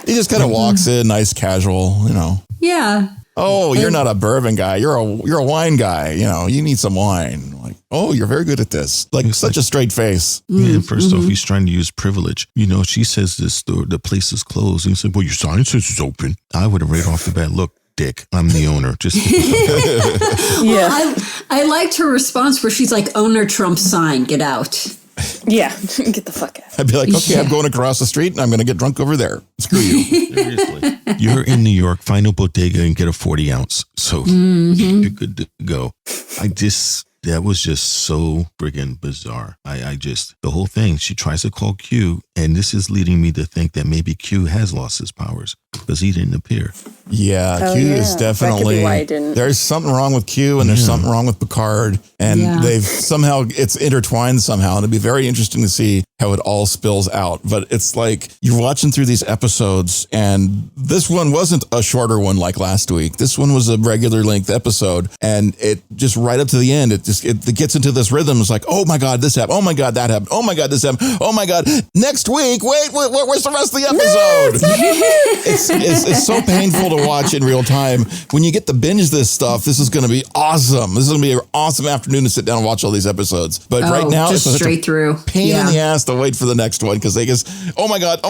He just kind of walks in, nice casual, Yeah. Oh, you're not a bourbon guy. You're a wine guy. You need some wine. Like, oh, you're very good at this. Like such a straight face. Yeah. First off, he's trying to use privilege. She says the place is closed. And he said, well, your sign says it's open. I would have right off the bat, look, dick, I'm the owner. Just yeah. Well, I liked her response where she's like, owner Trump's sign, get out. Yeah, get the fuck out. I'd be like, okay, I'm going across the street and I'm going to get drunk over there. Screw you. Seriously. You're in New York, find a bodega and get a 40 ounce. So you're good to go. That was just so friggin' bizarre. The whole thing, she tries to call Q, and this is leading me to think that maybe Q has lost his powers because he didn't appear. Yeah, Q is definitely, there's something wrong with Q and there's something wrong with Picard, and they've somehow, it's intertwined somehow, and it'd be very interesting to see how it all spills out. But it's like, you're watching through these episodes, and this one wasn't a shorter one like last week. This one was a regular length episode, and it just right up to the end, it it gets into this rhythm. It's like, oh my God, this happened. Oh my God, that happened. Oh my God, this happened. Oh my God, next week. Wait, where's the rest of the episode? It's so painful to watch in real time. When you get to binge this stuff, this is going to be awesome. This is going to be an awesome afternoon to sit down and watch all these episodes. But right now, just it's straight through. Pain in the ass to wait for the next one because they just, oh my God.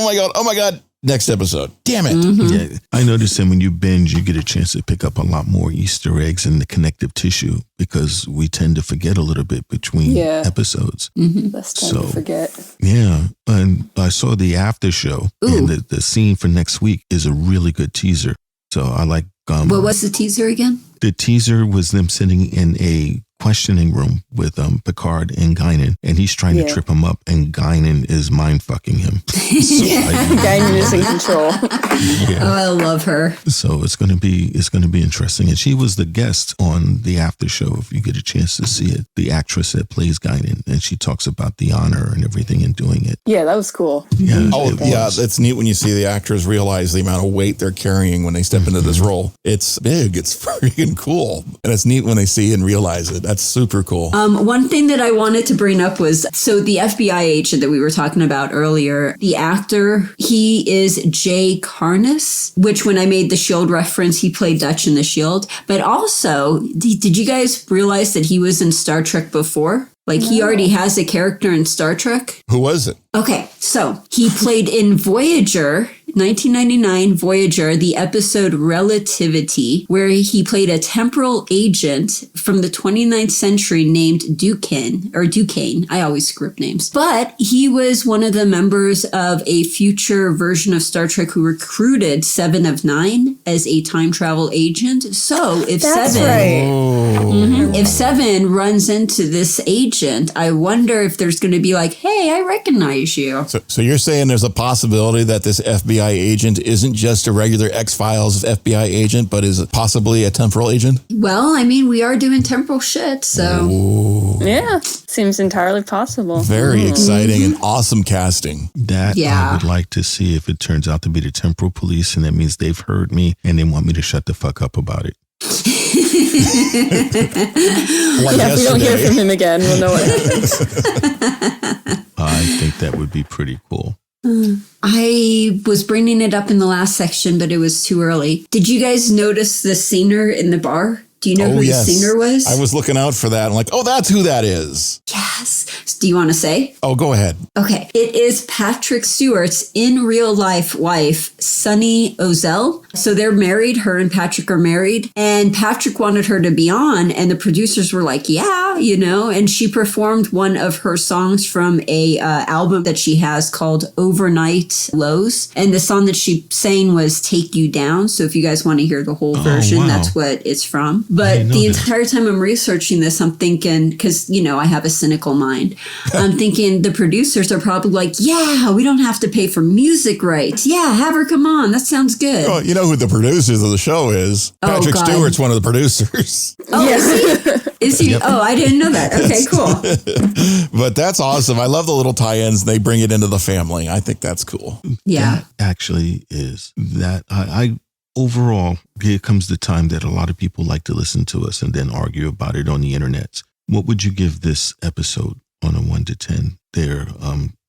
Next episode. Damn it. Yeah, I noticed that when you binge, you get a chance to pick up a lot more Easter eggs in the connective tissue because we tend to forget a little bit between episodes. Less time to forget. Yeah. And I saw the after show and the scene for next week is a really good teaser. So I like. What was the teaser again? The teaser was them sitting in a questioning room with Picard and Guinan, and he's trying to trip him up, and Guinan is mind fucking him. So Guinan is in control. Oh, I love her. So it's gonna be interesting. And she was the guest on the after show. If you get a chance to see it, the actress that plays Guinan, and she talks about the honor and everything in doing it. Yeah, that was cool. Yeah. It's neat when you see the actors realize the amount of weight they're carrying when they step into this role. It's big. It's freaking cool, and it's neat when they see and realize it. That's super cool. One thing that I wanted to bring up was, so the FBI agent that we were talking about earlier, the actor, he is Jay Karnas, which when I made the S.H.I.E.L.D. reference, he played Dutch in the S.H.I.E.L.D. But also, did you guys realize that he was in Star Trek before? Like, he already has a character in Star Trek. Who was it? Okay, so he played in Voyager, 1999 Voyager, the episode Relativity, where he played a temporal agent from the 29th century named Duquesne. I always script names. But he was one of the members of a future version of Star Trek who recruited Seven of Nine as a time travel agent. So if if Seven runs into this agent, I wonder if there's going to be like, hey, I recognize you. So you're saying there's a possibility that this FBI agent isn't just a regular X-Files FBI agent, but is possibly a temporal agent? Well, I mean, we are doing temporal shit, so. Ooh. Yeah, seems entirely possible. Very exciting and awesome casting. That I would like to see if it turns out to be the temporal police, and that means they've heard me and they want me to shut the fuck up about it. If we don't hear from him again, we'll know what happens. I think that would be pretty cool. I was bringing it up in the last section, but it was too early. Did you guys notice the singer in the bar? Do you know who the singer was? I was looking out for that. I'm like, oh, that's who that is. Yes. Do you want to say? Oh, go ahead. Okay. It is Patrick Stewart's in real life wife, Sunny Ozell. So they're married. Her and Patrick are married. And Patrick wanted her to be on. And the producers were like, yeah, and she performed one of her songs from a album that she has called Overnight Lows. And the song that she sang was Take You Down. So if you guys want to hear the whole version, that's what it's from. But the entire time I'm researching this, I'm thinking, because, I have a cynical mind, I'm thinking the producers are probably like, yeah, we don't have to pay for music rights. Yeah, have her come on. That sounds good. Oh, you know who the producers of the show is? Patrick Stewart's one of the producers. Oh, yes. Is he? Yep. Oh, I didn't know that. Okay, cool. But that's awesome. I love the little tie-ins. They bring it into the family. I think that's cool. Yeah. That actually is. That I overall, here comes the time that a lot of people like to listen to us and then argue about it on the internet. What would you give this episode on a 1 to 10 there,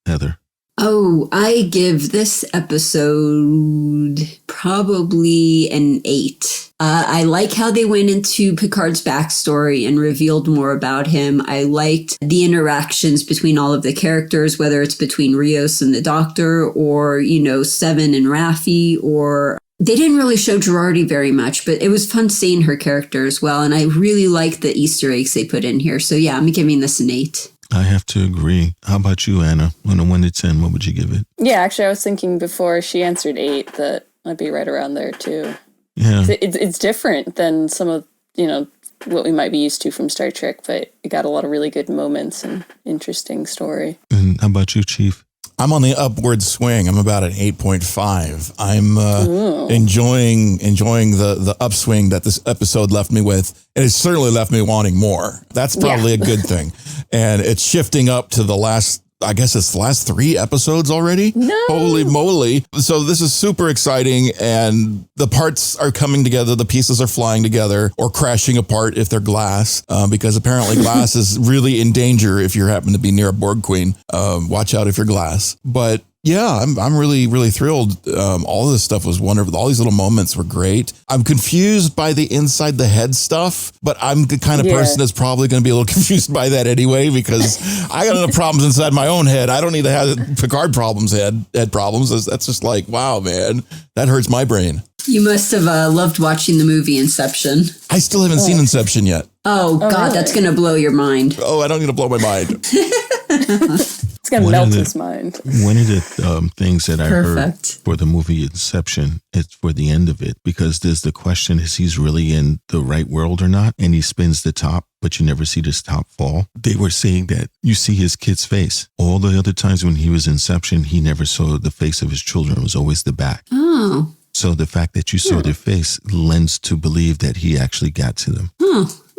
Heather? Oh, I give this episode probably an 8. I like how they went into Picard's backstory and revealed more about him. I liked the interactions between all of the characters, whether it's between Rios and the Doctor or, Seven and Raffi, or they didn't really show Girardi very much, but it was fun seeing her character as well. And I really like the Easter eggs they put in here. So yeah, I'm giving this an 8. I have to agree. How about you, Anna? On a 1 to 10, what would you give it? Yeah, actually, I was thinking before she answered 8 that I'd be right around there too. Yeah, it's different than some of what we might be used to from Star Trek, but it got a lot of really good moments and interesting story. And how about you, Chief? I'm on the upward swing. I'm about an 8.5. I'm enjoying the upswing that this episode left me with. And it certainly left me wanting more. That's probably a good thing. And it's shifting up to the last I guess it's the last 3 episodes already. No. Holy moly. So this is super exciting, and the parts are coming together. The pieces are flying together or crashing apart if they're glass, because apparently glass is really in danger if you happen to be near a Borg queen. Watch out if you're glass. But yeah, I'm really, really thrilled. All of this stuff was wonderful. All these little moments were great. I'm confused by the inside the head stuff, but I'm the kind of person that's probably going to be a little confused by that anyway, because I got enough problems inside my own head. I don't need to have Picard problems, head problems. That's just like, wow, man, that hurts my brain. You must have loved watching the movie Inception. I still haven't seen Inception yet. Oh, God, really? That's going to blow your mind. Oh, I don't need to blow my mind. It's going to melt his mind. One of the things that I heard for the movie Inception, it's for the end of it, because there's the question, is he's really in the right world or not? And he spins the top, but you never see this top fall. They were saying that you see his kid's face. All the other times when he was Inception, he never saw the face of his children. It was always the back. Oh. So the fact that you saw their face lends to believe that he actually got to them.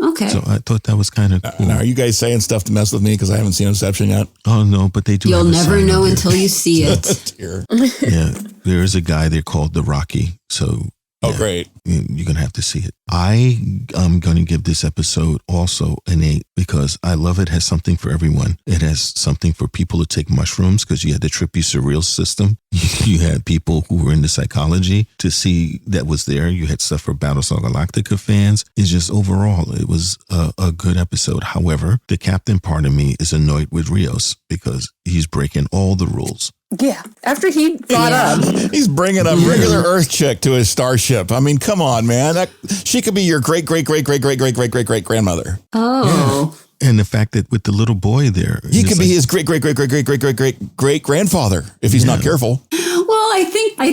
Okay. So I thought that was kind of cool. Now, are you guys saying stuff to mess with me because I haven't seen Inception yet? Oh, no, but they do. You'll never know until you see it. Yeah, there is a guy there called the Rocky. So. Oh, great. You're going to have to see it. I'm going to give this episode also an 8 because I love it. It has something for everyone. It has something for people to take mushrooms because you had the trippy surreal system. You had people who were into psychology to see that was there. You had stuff for Battlestar Galactica fans. It's just overall, it was a good episode. However, the captain part of me is annoyed with Rios because he's breaking all the rules. Yeah. After he brought up. He's bringing a regular Earth chick to his starship. I mean, come on, man. She could be your great-great-great-great-great-great-great-great-great-grandmother. Oh. Yeah. And the fact that with the little boy there. He could be his great-great-great-great-great-great-great-grandfather if he's not careful. Well, I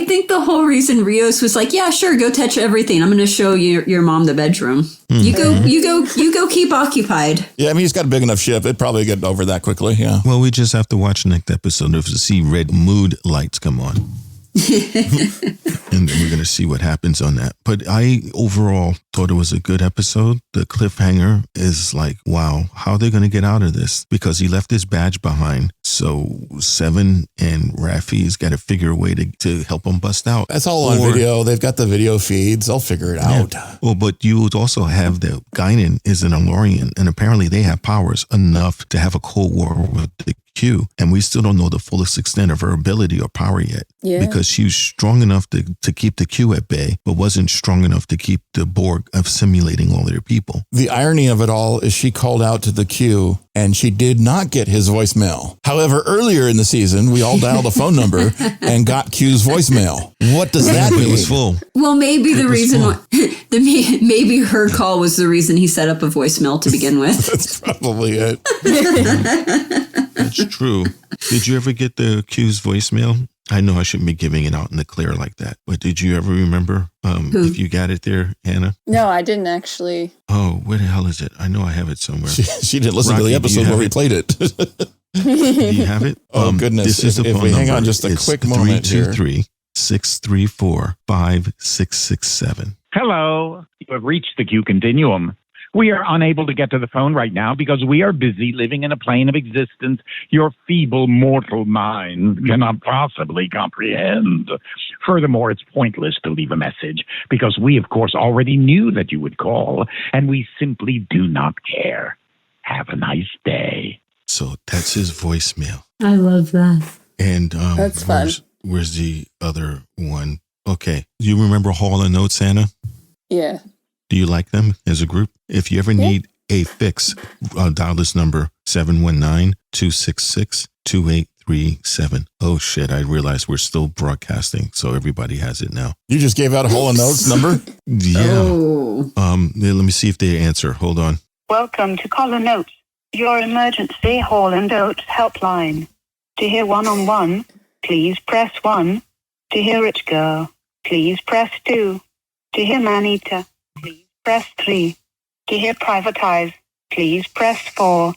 think the whole reason Rios was like, yeah, sure, go touch everything. I'm going to show your mom the bedroom. Mm-hmm. You go keep occupied. Yeah, I mean, he's got a big enough ship. It'd probably get over that quickly, yeah. Well, we just have to watch the next episode to see red mood lights come on. And then we're going to see what happens on that. But I overall thought it was a good episode. The cliffhanger is like, wow, how are they going to get out of this? Because he left his badge behind. So Seven and Raffi's got to figure a way to help him bust out. That's all on video. They've got the video feeds. They'll figure it out. Well, but you would also have the Guinan is an Elorian, and apparently they have powers enough to have a Cold War with the Q, and we still don't know the fullest extent of her ability or power yet. Yeah. Because she was strong enough to keep the Q at bay, but wasn't strong enough to keep the Borg of simulating all their people. The irony of it all is she called out to the Q, and she did not get his voicemail. However, earlier in the season, we all dialed a phone number and got Q's voicemail. What does that mean? It was full. Well, maybe the reason, maybe her call was the reason he set up a voicemail to begin with. That's probably it. That's true. Did you ever get the Q's voicemail? I know I shouldn't be giving it out in the clear like that, but did you ever remember if you got it there, Hannah? No, I didn't actually. Oh, where the hell is it? I know I have it somewhere. She didn't listen to the episode where we played it. Do you have it? Oh, goodness. This is if we hang on just a quick moment here. 323-634-5667. Hello. You have reached the Q Continuum. We are unable to get to the phone right now because we are busy living in a plane of existence your feeble mortal mind cannot possibly comprehend. Furthermore, it's pointless to leave a message because we, of course, already knew that you would call, and we simply do not care. Have a nice day. So that's his voicemail. I love that. And that's fun. Where's the other one? Okay. Do you remember Hall and Oats, Anna? Yeah. Do you like them as a group? If you ever need a fix, dial this number 719-266-2837. Oh shit, I realized we're still broadcasting, so everybody has it now. You just gave out a Hall and Oats number? Yeah. Oh. Let me see if they answer. Hold on. Welcome to Hall and Oats, your emergency Hall and Oats helpline. To hear one-on-one, please press 1. To hear Rich Girl, please press 2. To hear Man-Eater, please press 3. To hear Privatize, please press 4.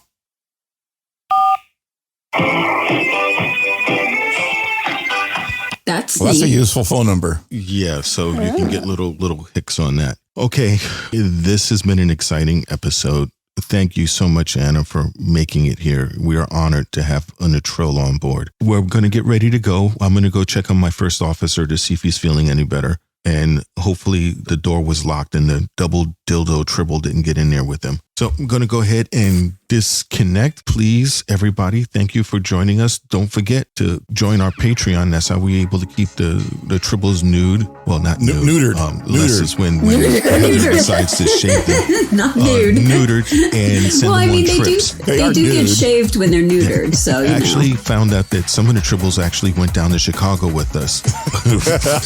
That's a useful phone number. Yeah, so you can get little hicks on that. Okay, this has been an exciting episode. thank you so much, Anna, for making it here. We are honored to have a Trill on board. We're going to get ready to go. I'm going to go check on my first officer to see if he's feeling any better. And hopefully the door was locked and the double dildo Tribble didn't get in there with him. So I'm going to go ahead and disconnect. Please, everybody, thank you for joining us. Don't forget to join our Patreon. That's how we're able to keep the Tribbles nude. Well, not nude. Neutered. Unless it's when Heather decides to shave them. Not nude. Neutered and send them on trips. They do get shaved when they're neutered. So I actually found out that some of the Tribbles actually went down to Chicago with us.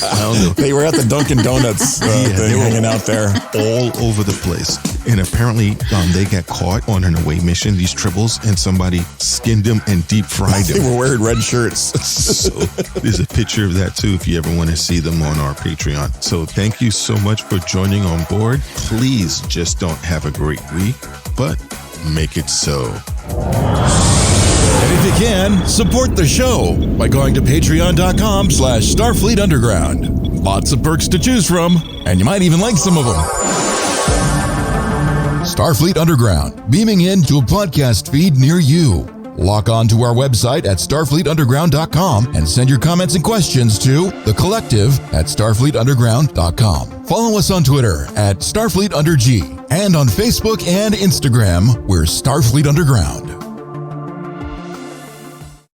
I don't know. They were at the Dunkin' Donuts they were hanging out there. All over the place. And apparently they got caught on an away mission, these Tribbles, and somebody skinned them and deep fried them. They were wearing red shirts. So there's a picture of that too if you ever want to see them on our Patreon. So thank you so much for joining on board. Please just don't have a great week, but make it so. And if you can, support the show by going to patreon.com/Starfleet Underground. Lots of perks to choose from, and you might even like some of them. Starfleet Underground, beaming into a podcast feed near you. Log on to our website at starfleetunderground.com and send your comments and questions to thecollective@starfleetunderground.com. Follow us on Twitter at StarfleetUnderG and on Facebook and Instagram, we're Starfleet Underground.